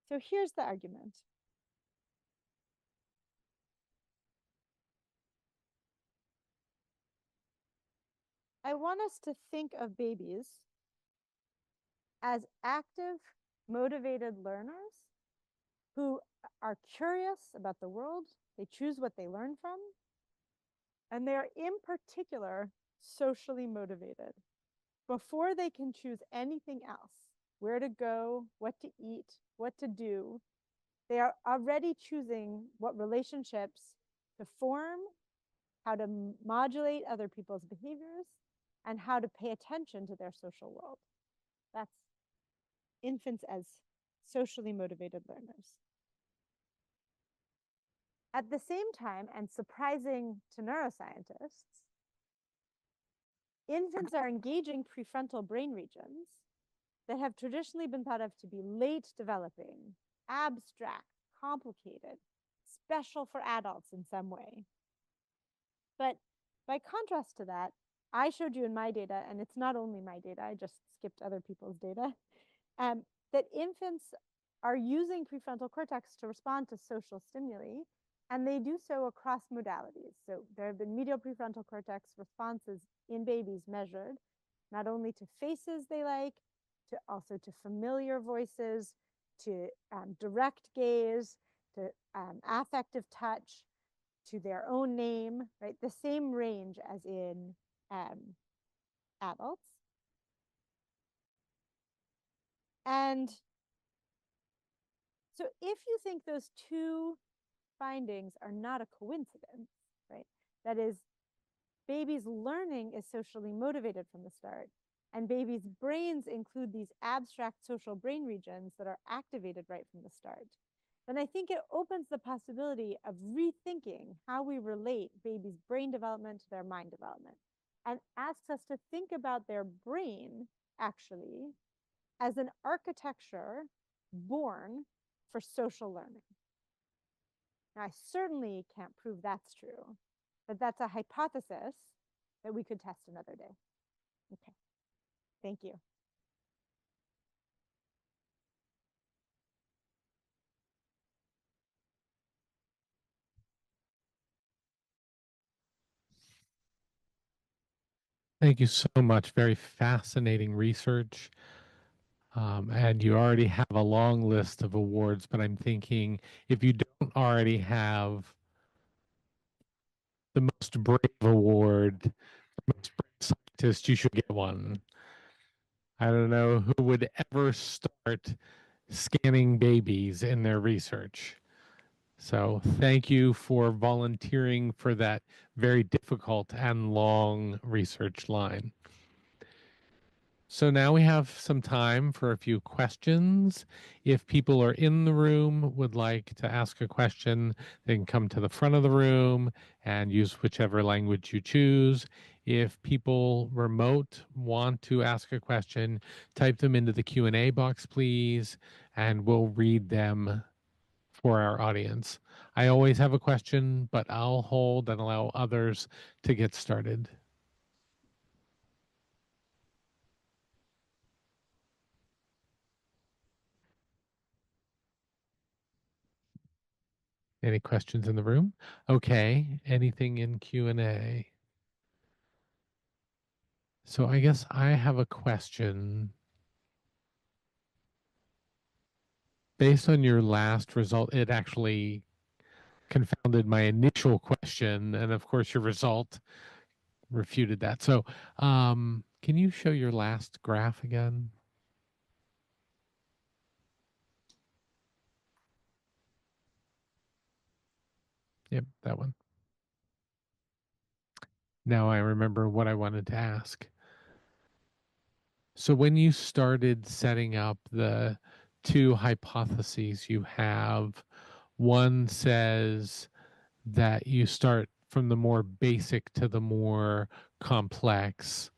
So here's the argument. I want us to think of babies as active, motivated learners who are curious about the world. They choose what they learn from. And they're in particular socially motivated. Before they can choose anything else, where to go, what to eat, what to do, they are already choosing what relationships to form, how to modulate other people's behaviors, and how to pay attention to their social world. That's infants as socially motivated learners. At the same time, and surprising to neuroscientists, infants are engaging prefrontal brain regions that have traditionally been thought of to be late developing, abstract, complicated, special for adults in some way. But by contrast to that, I showed you in my data, and it's not only my data, I just skipped other people's data, that infants are using prefrontal cortex to respond to social stimuli, and they do so across modalities. So there have been medial prefrontal cortex responses in babies measured, not only to faces they like, to also to familiar voices, to direct gaze, to affective touch, to their own name, right? The same range as in adults. And so if you think those 2 findings are not a coincidence, right? That is, babies' learning is socially motivated from the start, and babies' brains include these abstract social brain regions that are activated right from the start, then I think it opens the possibility of rethinking how we relate babies' brain development to their mind development, and asks us to think about their brain, actually, as an architecture born for social learning. Now, I certainly can't prove that's true, but that's a hypothesis that we could test another day. Okay, thank you. Thank you so much. Very fascinating research. And you already have a long list of awards, but I'm thinking if you don't already have the most brave award, the most brave scientist, you should get one. I don't know who would ever start scanning babies in their research. So thank you for volunteering for that very difficult and long research line. So now we have some time for a few questions. If people are in the room, would like to ask a question, they can come to the front of the room and use whichever language you choose. If people remote want to ask a question, type them into the Q&A box, please, and we'll read them for our audience. I always have a question, but I'll hold and allow others to get started. Any questions in the room? Okay. Anything in Q&A? So I guess I have a question. Based on your last result, it actually confounded my initial question. And of course, your result refuted that. So can you show your last graph again? Yep, that one. Now I remember what I wanted to ask. So when you started setting up the two hypotheses you have, one says that you start from the more basic to the more complex,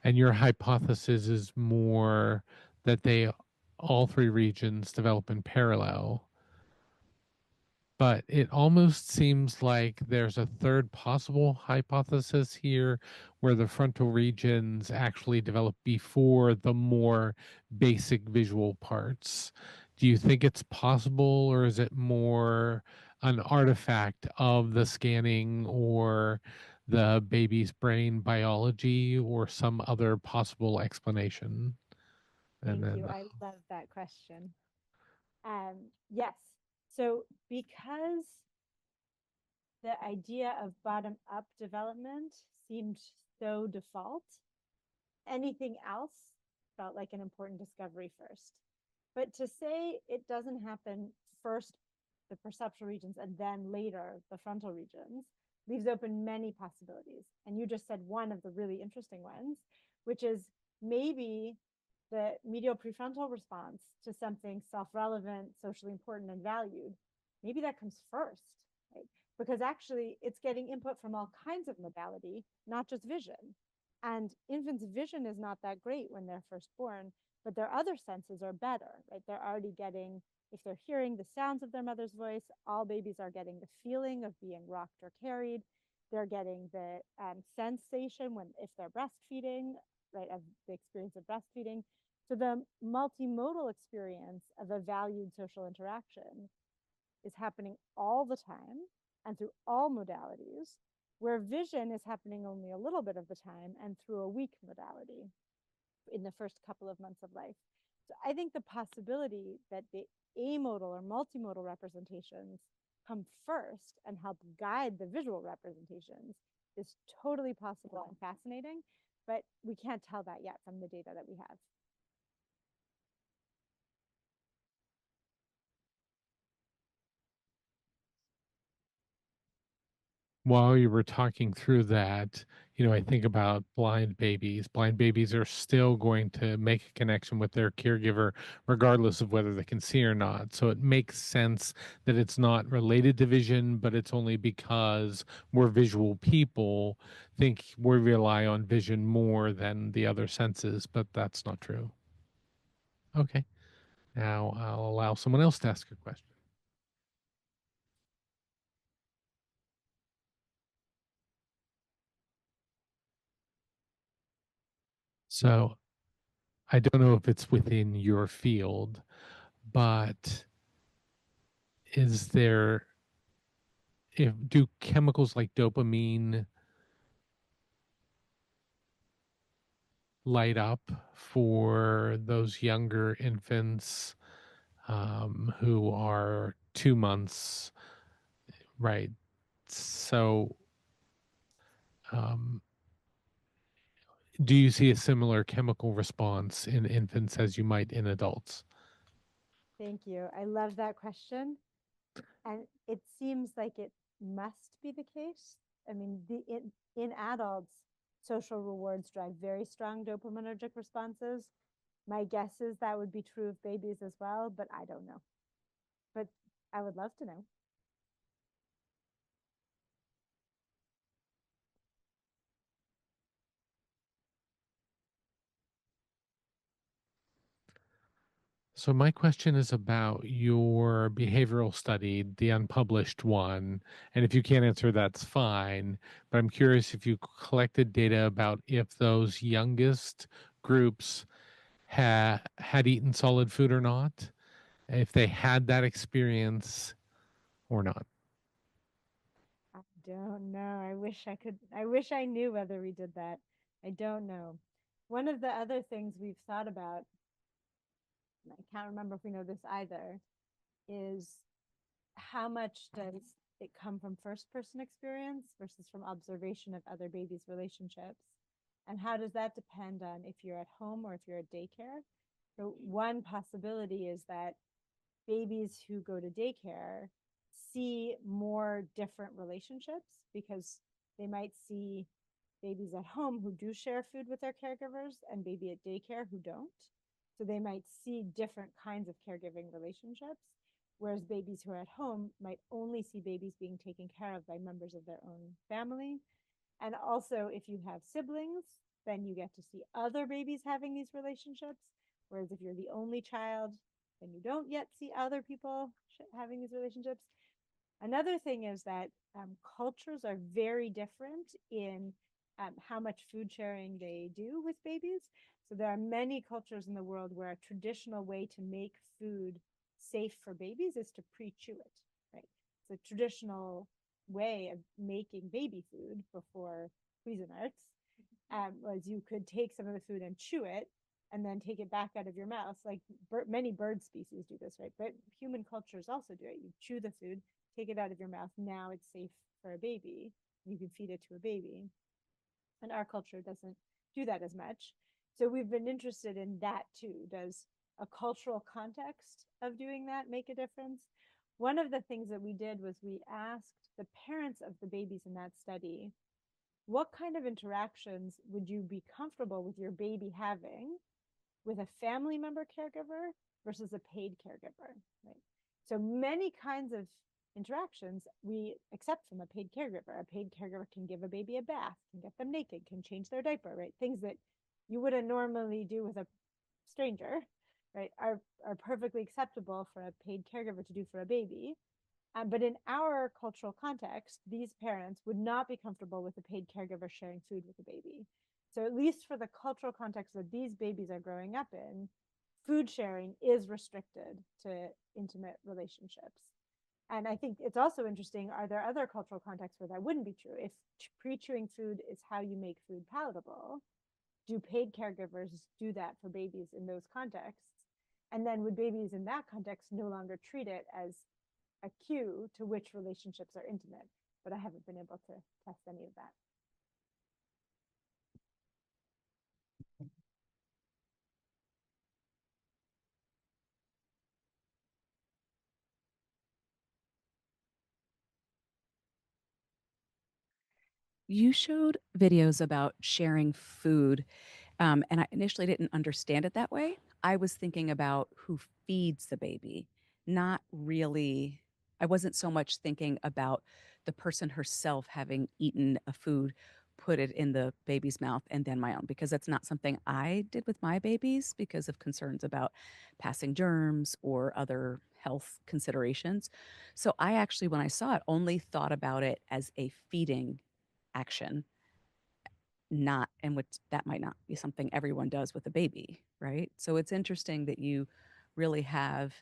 and your hypothesis is more that they all three regions develop in parallel. But it almost seems like there's a third possible hypothesis here where the frontal regions actually develop before the more basic visual parts. Do you think it's possible, or is it more an artifact of the scanning or the baby's brain biology or some other possible explanation? And Thank you. then, I love that question. Yes. So because the idea of bottom up development seemed so default, anything else felt like an important discovery first. But to say it doesn't happen first, the perceptual regions, and then later the frontal regions, leaves open many possibilities. And you just said one of the really interesting ones, which is maybe the medial prefrontal response to something self-relevant, socially important, and valued, maybe that comes first, right? Because actually it's getting input from all kinds of modality, not just vision. And infants' vision is not that great when they're first born, but their other senses are better, right? They're already getting, if they're hearing the sounds of their mother's voice, all babies are getting the feeling of being rocked or carried. They're getting the sensation when, if they're breastfeeding, right, of the experience of breastfeeding. So the multimodal experience of a valued social interaction is happening all the time and through all modalities, where vision is happening only a little bit of the time and through a weak modality in the first couple of months of life. So I think the possibility that the amodal or multimodal representations come first and help guide the visual representations is totally possible and fascinating, but we can't tell that yet from the data that we have. while you were talking through that, I think about blind babies. Blind babies are still going to make a connection with their caregiver, regardless of whether they can see or not. So it makes sense that it's not related to vision, but it's only because we're visual people think we rely on vision more than the other senses, but that's not true. Okay. Now I'll allow someone else to ask a question. So I don't know if it's within your field, but is there, if do chemicals like dopamine light up for those younger infants who are 2 months, right? So um, do you see a similar chemical response in infants as you might in adults? Thank you. I love that question. And it seems like it must be the case. I mean, in adults, social rewards drive very strong dopaminergic responses. My guess is that would be true of babies as well, but I don't know. But I would love to know. So my question is about your behavioral study, the unpublished one. And if you can't answer, that's fine. But I'm curious if you collected data about if those youngest groups had eaten solid food or not, if they had that experience or not. Don't know. I wish I knew whether we did that. I don't know. One of the other things we've thought about, and I can't remember if we know this either, is how much does it come from first person experience versus from observation of other babies' relationships? And how does that depend on if you're at home or if you're at daycare? So, one possibility is that babies who go to daycare see more different relationships because they might see babies at home who do share food with their caregivers and baby at daycare who don't. So they might see different kinds of caregiving relationships, whereas babies who are at home might only see babies being taken care of by members of their own family. And also, if you have siblings, then you get to see other babies having these relationships. Whereas if you're the only child, then you don't yet see other people having these relationships. Another thing is that cultures are very different in how much food sharing they do with babies. So there are many cultures in the world where a traditional way to make food safe for babies is to pre-chew it, right? It's a traditional way of making baby food before Cuisinarts was you could take some of the food and chew it and then take it back out of your mouth. Like many bird species do this, right? But human cultures also do it. You chew the food, take it out of your mouth. Now it's safe for a baby. You can feed it to a baby. And our culture doesn't do that as much. So we've been interested in that too. Does a cultural context of doing that make a difference? One of the things that we did was we asked the parents of the babies in that study, what kind of interactions would you be comfortable with your baby having with a family member caregiver versus a paid caregiver, right? So many kinds of interactions we accept from a paid caregiver. A paid caregiver can give a baby a bath, can get them naked, can change their diaper, right? Things that you wouldn't normally do with a stranger, right, are perfectly acceptable for a paid caregiver to do for a baby. But in our cultural context, these parents would not be comfortable with a paid caregiver sharing food with a baby. So, at least for the cultural context that these babies are growing up in, food sharing is restricted to intimate relationships. And I think it's also interesting, are there other cultural contexts where that wouldn't be true? If pre-chewing food is how you make food palatable, do paid caregivers do that for babies in those contexts? And then would babies in that context no longer treat it as a cue to which relationships are intimate? But I haven't been able to test any of that. You showed videos about sharing food, and I initially didn't understand it that way. I was thinking about who feeds the baby, not really. I wasn't so much thinking about the person herself having eaten a food, put it in the baby's mouth, and then my own, because that's not something I did with my babies because of concerns about passing germs or other health considerations. So I actually, when I saw it, only thought about it as a feeding action, not and which that might not be something everyone does with a baby, right? So it's interesting that you really have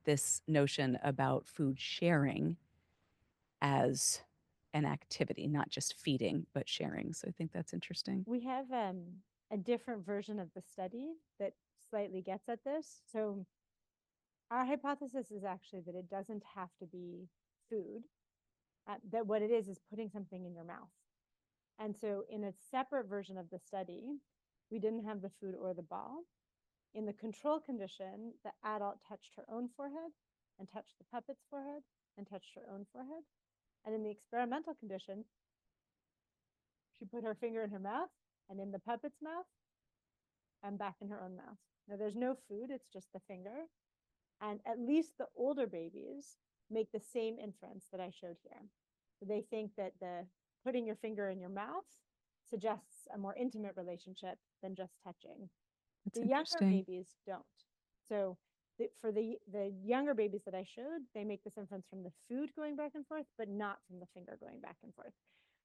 this notion about food sharing as an activity, not just feeding, but sharing. So I think that's interesting. We have a different version of the study that slightly gets at this. So our hypothesis is actually that it doesn't have to be food, that what it is putting something in your mouth. And so in a separate version of the study, we didn't have the food or the ball. In the control condition, the adult touched her own forehead and touched the puppet's forehead and touched her own forehead. And in the experimental condition, she put her finger in her mouth and in the puppet's mouth and back in her own mouth. Now, there's no food, it's just the finger. And at least the older babies make the same inference that I showed here. So they think that the putting your finger in your mouth suggests a more intimate relationship than just touching. That's The younger interesting. babies don't. So for the younger babies that I showed, they make this inference from the food going back and forth, but not from the finger going back and forth,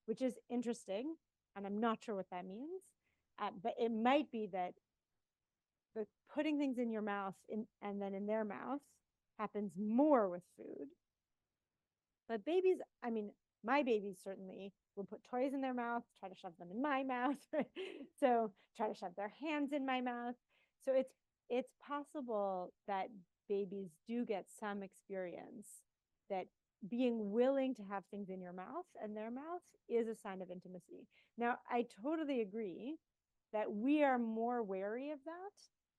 which is interesting. And I'm not sure what that means. But it might be that the putting things in your mouth and then in their mouth happens more with food. But babies, I mean, my babies certainly will put toys in their mouth, try to shove them in my mouth. So try to shove their hands in my mouth. So it's possible that babies do get some experience that being willing to have things in your mouth and their mouth is a sign of intimacy. Now, I totally agree that we are more wary of that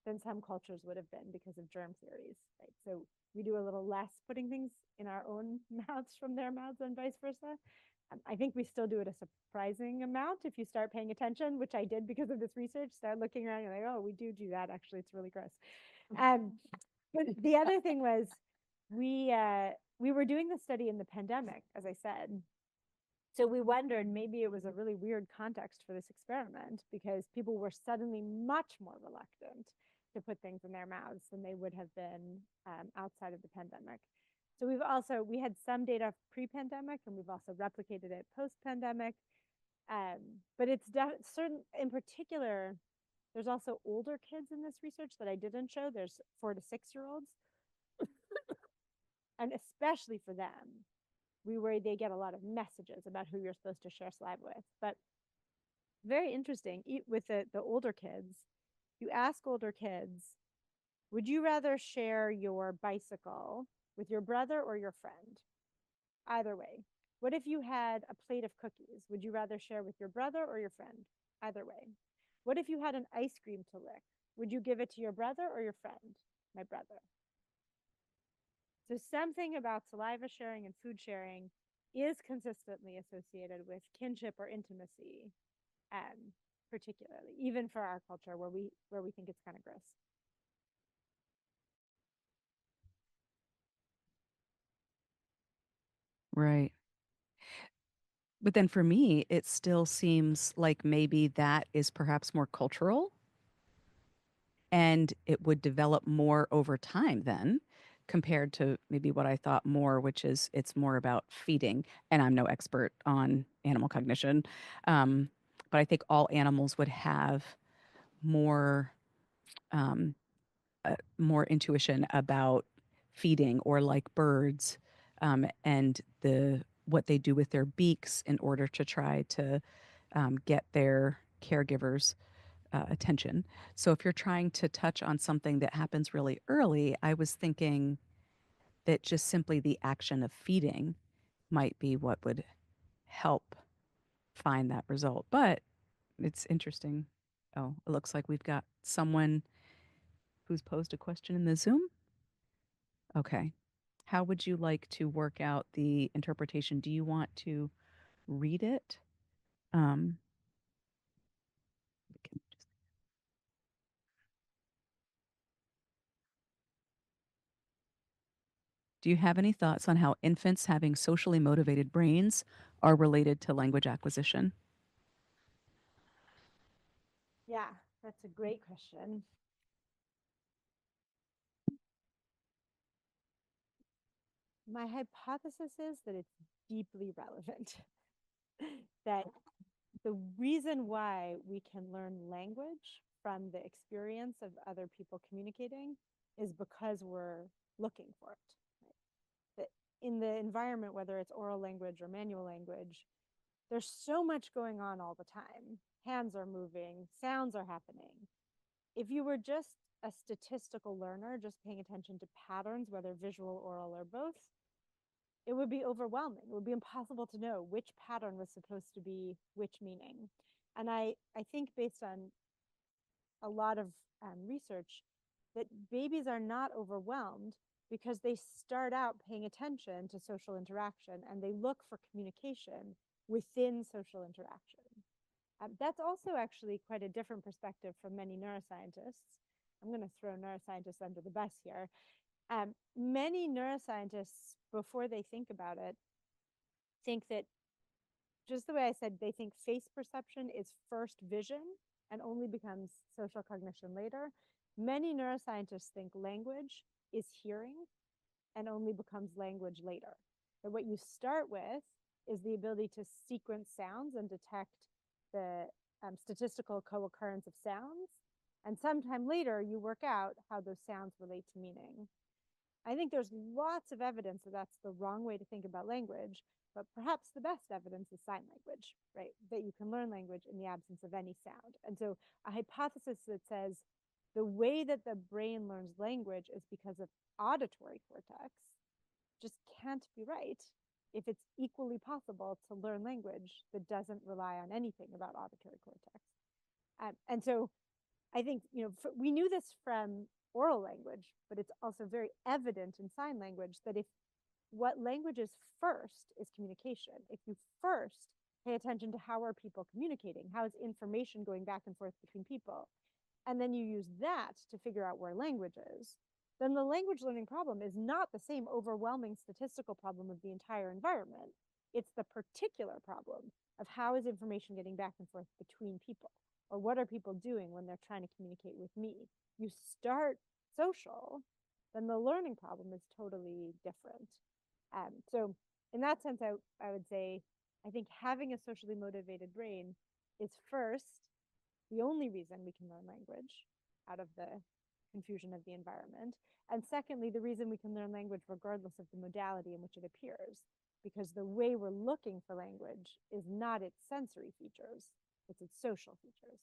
than some cultures would have been because of germ theories, right? So we do a little less putting things in our own mouths from their mouths and vice versa. I think we still do it a surprising amount if you start paying attention, which I did because of this research. Start looking around, you're like, oh, we do that. Actually, it's really gross. But the other thing was we were doing the study in the pandemic, as I said. So we wondered maybe it was a really weird context for this experiment because people were suddenly much more reluctant to put things in their mouths than they would have been outside of the pandemic. So we had some data pre-pandemic, and we've also replicated it post-pandemic. But it's certain, in particular, there's also older kids in this research that I didn't show. There's 4 to 6-year-olds. And especially for them, we worry they get a lot of messages about who you're supposed to share saliva with. But very interesting, with the older kids, you ask older kids, would you rather share your bicycle with your brother or your friend? Either way. What if you had a plate of cookies? Would you rather share with your brother or your friend? Either way. What if you had an ice cream to lick? Would you give it to your brother or your friend? My brother. So something about saliva sharing and food sharing is consistently associated with kinship or intimacy, particularly, even for our culture where we think it's kind of gross. Right. But then for me, it still seems like maybe that is perhaps more cultural and it would develop more over time then compared to maybe what I thought more, which is it's more about feeding. And I'm no expert on animal cognition. But I think all animals would have more um, more intuition about feeding, or like birds, and what they do with their beaks in order to try to get their caregivers attention. So if you're trying to touch on something that happens really early, I was thinking that just simply the action of feeding might be what would help find that result. But it's interesting. Oh, it looks like we've got someone who's posed a question in the Zoom. Okay. How would you like to work out the interpretation? Do you want to read it? Um, do you have any thoughts on how infants having socially motivated brains are related to language acquisition? Yeah, that's a great question. My hypothesis is that it's deeply relevant. That the reason why we can learn language from the experience of other people communicating is because we're looking for it. Right? That in the environment, whether it's oral language or manual language, there's so much going on all the time. Hands are moving, sounds are happening. If you were just a statistical learner, just paying attention to patterns, whether visual, oral, or both, it would be overwhelming. It would be impossible to know which pattern was supposed to be which meaning. And I think based on a lot of research that babies are not overwhelmed because they start out paying attention to social interaction and they look for communication within social interaction. That's also actually quite a different perspective from many neuroscientists. I'm going to throw neuroscientists under the bus here. Many neuroscientists, before they think about it, think that just the way I said, they think face perception is first vision and only becomes social cognition later. Many neuroscientists think language is hearing and only becomes language later. But what you start with is the ability to sequence sounds and detect the statistical co-occurrence of sounds. And sometime later, you work out how those sounds relate to meaning. I think there's lots of evidence that that's the wrong way to think about language, but perhaps the best evidence is sign language, right? That you can learn language in the absence of any sound. And so a hypothesis that says the way that the brain learns language is because of auditory cortex just can't be right if it's equally possible to learn language that doesn't rely on anything about auditory cortex. And so I think, we knew this from oral language, but it's also very evident in sign language that if what language is first is communication, if you first pay attention to how are people communicating, how is information going back and forth between people, and then you use that to figure out where language is, then the language learning problem is not the same overwhelming statistical problem of the entire environment. It's the particular problem of how is information getting back and forth between people, or what are people doing when they're trying to communicate with me. You start social, then the learning problem is totally different. So in that sense, I would say, I think having a socially motivated brain is first the only reason we can learn language out of the confusion of the environment. And secondly, the reason we can learn language regardless of the modality in which it appears, because the way we're looking for language is not its sensory features, it's its social features.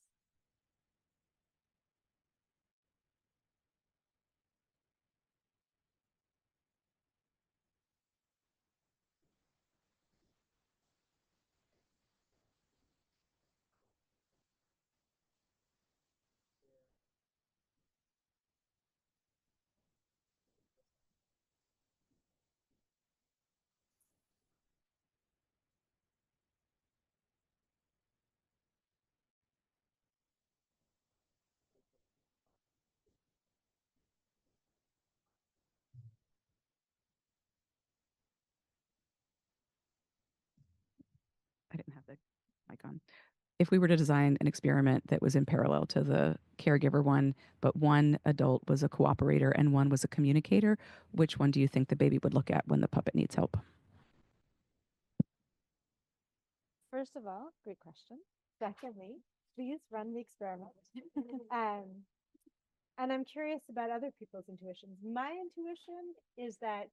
I didn't have the mic on. If we were to design an experiment that was in parallel to the caregiver one, but one adult was a cooperator and one was a communicator, which one do you think the baby would look at when the puppet needs help? First of all, great question. Secondly, please run the experiment. And I'm curious about other people's intuitions. My intuition is that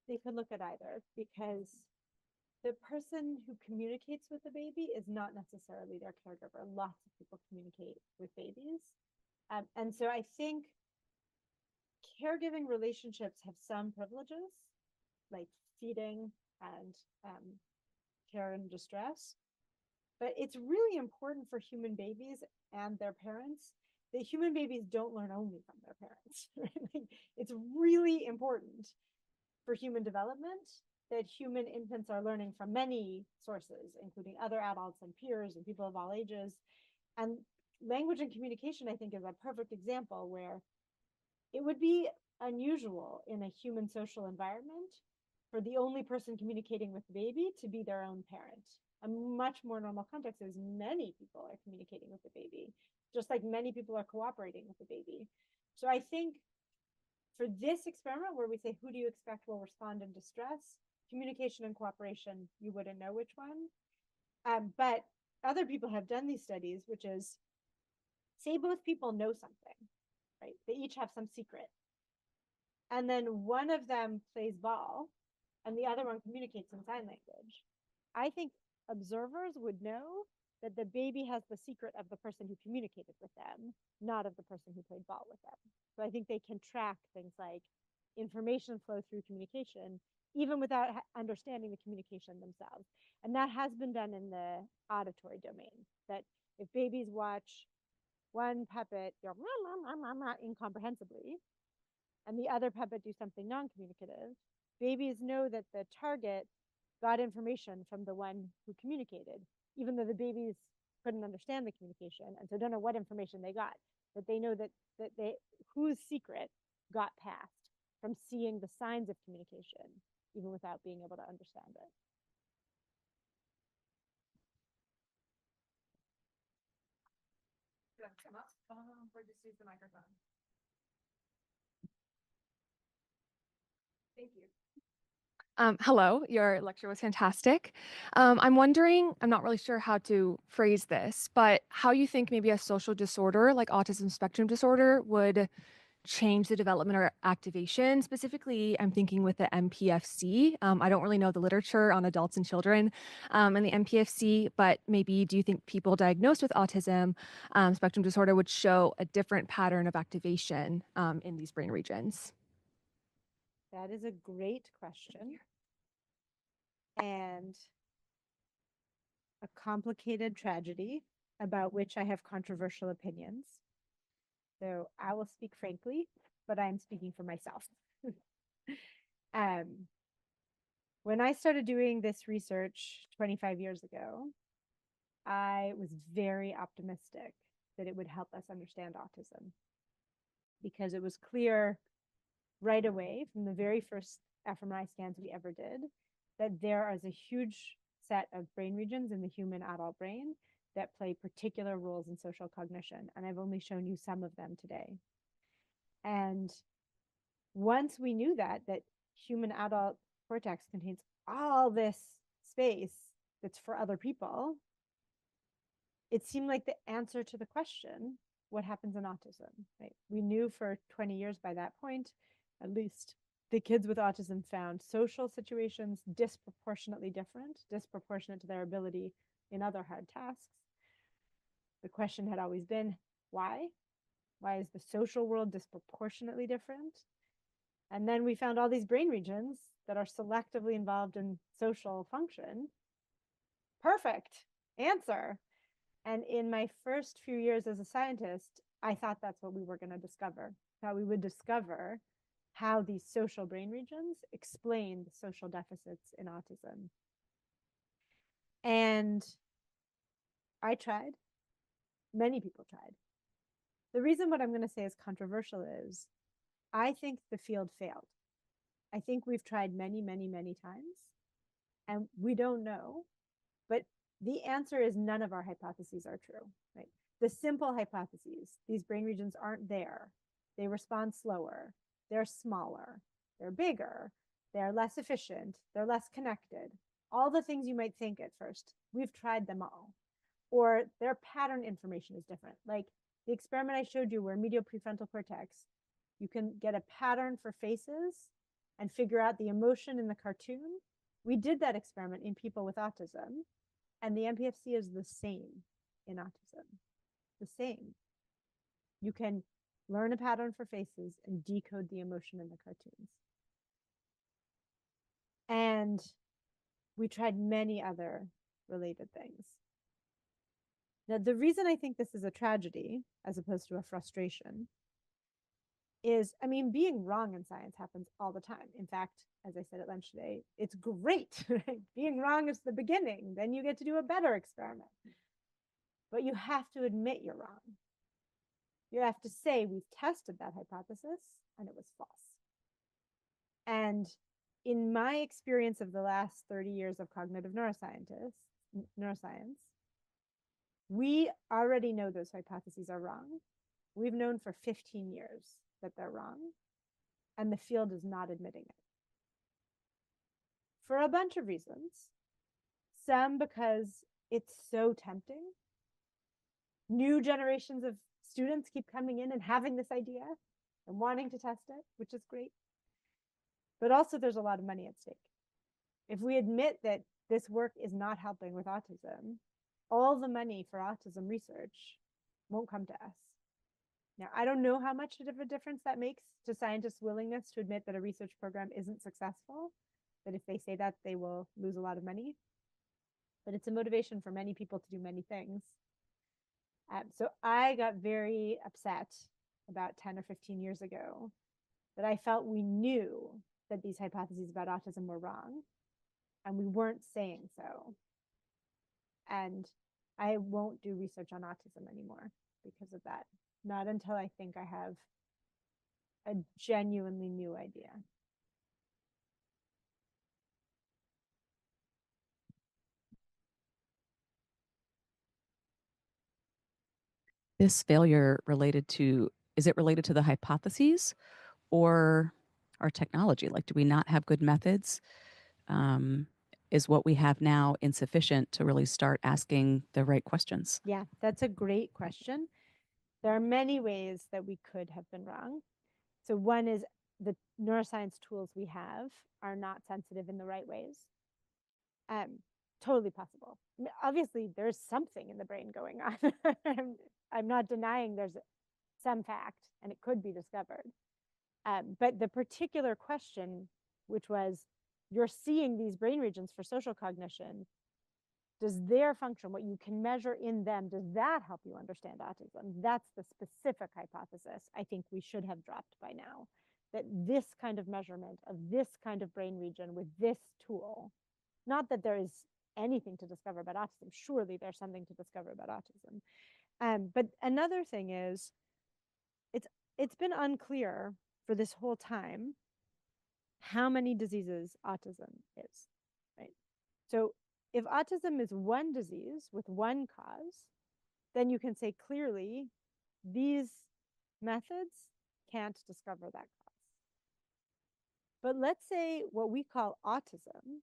they could look at either, because the person who communicates with the baby is not necessarily their caregiver. Lots of people communicate with babies. And so I think caregiving relationships have some privileges, like feeding and care and distress. But it's really important for human babies and their parents that human babies don't learn only from their parents. Right? It's really important for human development that human infants are learning from many sources, including other adults and peers and people of all ages. And language and communication, I think, is a perfect example where it would be unusual in a human social environment for the only person communicating with the baby to be their own parent. A much more normal context is many people are communicating with the baby, just like many people are cooperating with the baby. So I think for this experiment where we say, who do you expect will respond in distress? Communication and cooperation, you wouldn't know which one. But other people have done these studies, which is, say both people know something, right? They each have some secret. And then one of them plays ball and the other one communicates in sign language. I think observers would know that the baby has the secret of the person who communicated with them, not of the person who played ball with them. So I think they can track things like information flow through communication, even without understanding the communication themselves. And that has been done in the auditory domain, that if babies watch one puppet go incomprehensibly, and the other puppet do something non-communicative, babies know that the target got information from the one who communicated, even though the babies couldn't understand the communication and so don't know what information they got. But they know that they whose secret got passed from seeing the signs of communication, even without being able to understand it. Come up, or just use the microphone. Thank you. Hello, your lecture was fantastic. I'm wondering, I'm not really sure how to phrase this, but how you think maybe a social disorder like autism spectrum disorder would change the development or activation. Specifically, I'm thinking with the MPFC. I don't really know the literature on adults and children and the MPFC, but maybe do you think people diagnosed with autism spectrum disorder would show a different pattern of activation in these brain regions? That is a great question. And a complicated tragedy about which I have controversial opinions. So I will speak frankly, but I'm speaking for myself. When I started doing this research 25 years ago, I was very optimistic that it would help us understand autism, because it was clear right away from the very first fMRI scans we ever did that there is a huge set of brain regions in the human adult brain that play particular roles in social cognition. And I've only shown you some of them today. And once we knew that human adult cortex contains all this space that's for other people, it seemed like the answer to the question, what happens in autism, right? We knew for 20 years by that point, at least, the kids with autism found social situations disproportionately different, disproportionate to their ability in other hard tasks. The question had always been, why? Why is the social world disproportionately different? And then we found all these brain regions that are selectively involved in social function. Perfect answer. And in my first few years as a scientist, I thought that's what we were going to discover. I thought we would discover how these social brain regions explain the social deficits in autism. And I tried. Many people tried. The reason what I'm going to say is controversial is I think the field failed. I think we've tried many, many, many times, and we don't know. But the answer is none of our hypotheses are true, right? The simple hypotheses, these brain regions aren't there. They respond slower. They're smaller. They're bigger. They're less efficient. They're less connected. All the things you might think at first, we've tried them all. Or their pattern information is different. Like the experiment I showed you where medial prefrontal cortex, you can get a pattern for faces and figure out the emotion in the cartoon. We did that experiment in people with autism, and the MPFC is the same in autism. The same. You can learn a pattern for faces and decode the emotion in the cartoons. And we tried many other related things. Now, the reason I think this is a tragedy as opposed to a frustration is, I mean, being wrong in science happens all the time. In fact, as I said at lunch today, it's great. Being wrong is the beginning. Then you get to do a better experiment. But you have to admit you're wrong. You have to say, we've tested that hypothesis and it was false. And in my experience of the last 30 years of cognitive neuroscience, we already know those hypotheses are wrong. We've known for 15 years that they're wrong, and the field is not admitting it. For a bunch of reasons. Some because it's so tempting. New generations of students keep coming in and having this idea and wanting to test it, which is great. But also there's a lot of money at stake. If we admit that this work is not helping with autism, all the money for autism research won't come to us. Now, I don't know how much of a difference that makes to scientists' willingness to admit that a research program isn't successful, that if they say that, they will lose a lot of money. But it's a motivation for many people to do many things. So I got very upset about 10 or 15 years ago that I felt we knew that these hypotheses about autism were wrong, and we weren't saying so. And I won't do research on autism anymore because of that. Not until I think I have a genuinely new idea. This failure is it related to the hypotheses or our technology? Like, do we not have good methods? Is what we have now insufficient to really start asking the right questions? Yeah, that's a great question. There are many ways that we could have been wrong. So one is the neuroscience tools we have are not sensitive in the right ways. Totally possible. I mean, obviously, there's something in the brain going on. I'm not denying there's some fact, and it could be discovered. But the particular question, which was, you're seeing these brain regions for social cognition, does their function, what you can measure in them, does that help you understand autism? That's the specific hypothesis I think we should have dropped by now, that this kind of measurement of this kind of brain region with this tool, not that there is anything to discover about autism. Surely there's something to discover about autism. But another thing is, it's been unclear for this whole time how many diseases autism is, right? So if autism is one disease with one cause, then you can say clearly these methods can't discover that cause. But let's say what we call autism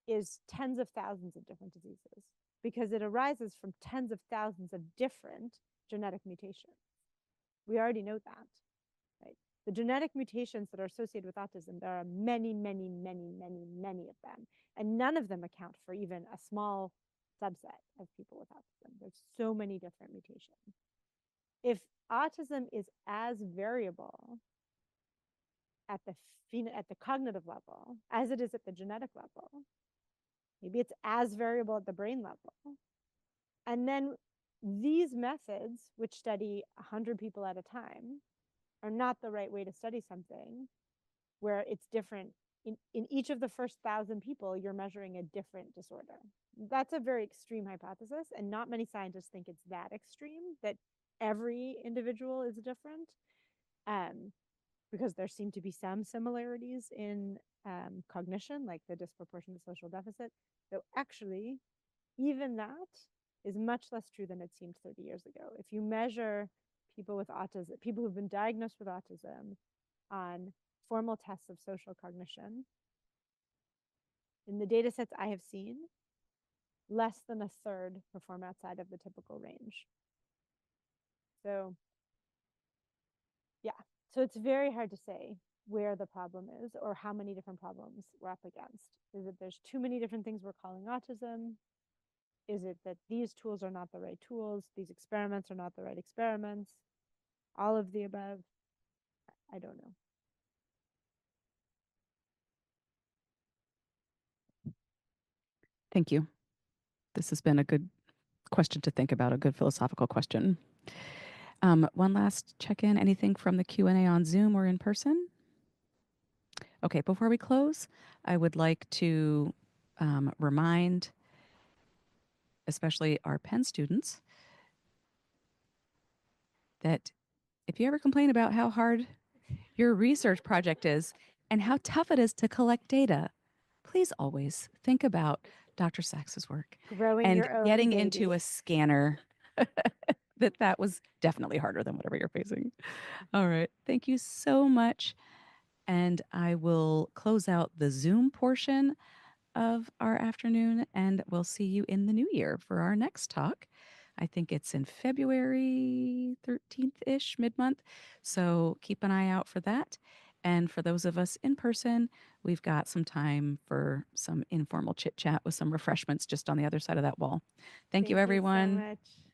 is tens of thousands of different diseases, because it arises from tens of thousands of different genetic mutations. We already know that, right? The genetic mutations that are associated with autism, there are many, many, many, many, many of them. And none of them account for even a small subset of people with autism. There's so many different mutations. If autism is as variable at the cognitive level as it is at the genetic level, maybe it's as variable at the brain level. And then these methods, which study 100 people at a time, are not the right way to study something where it's different. In each of the first 1,000 people, you're measuring a different disorder. That's a very extreme hypothesis, and not many scientists think it's that extreme, that every individual is different, because there seem to be some similarities in cognition, like the disproportionate social deficit. Though actually, even that is much less true than it seemed 30 years ago. If you measure people with autism, people who've been diagnosed with autism on formal tests of social cognition, in the data sets I have seen, less than a third perform outside of the typical range. So yeah, so it's very hard to say where the problem is or how many different problems we're up against. Is it there's too many different things we're calling autism? Is it that these tools are not the right tools? These experiments are not the right experiments? All of the above? I don't know. Thank you. This has been a good question to think about, a good philosophical question. One last check-in. Anything from the Q&A on Zoom or in person? Okay, before we close, I would like to remind, especially our Penn students, that if you ever complain about how hard your research project is and how tough it is to collect data, please always think about Dr. Saxe's work Growing and your own getting baby. into a scanner. that was definitely harder than whatever you're facing. All right. Thank you so much. And I will close out the Zoom portion of our afternoon, and we'll see you in the new year for our next talk. I think it's in February 13th-ish, mid-month. So keep an eye out for that. And for those of us in person, we've got some time for some informal chit chat with some refreshments just on the other side of that wall. Thank you, everyone. Thank you so much.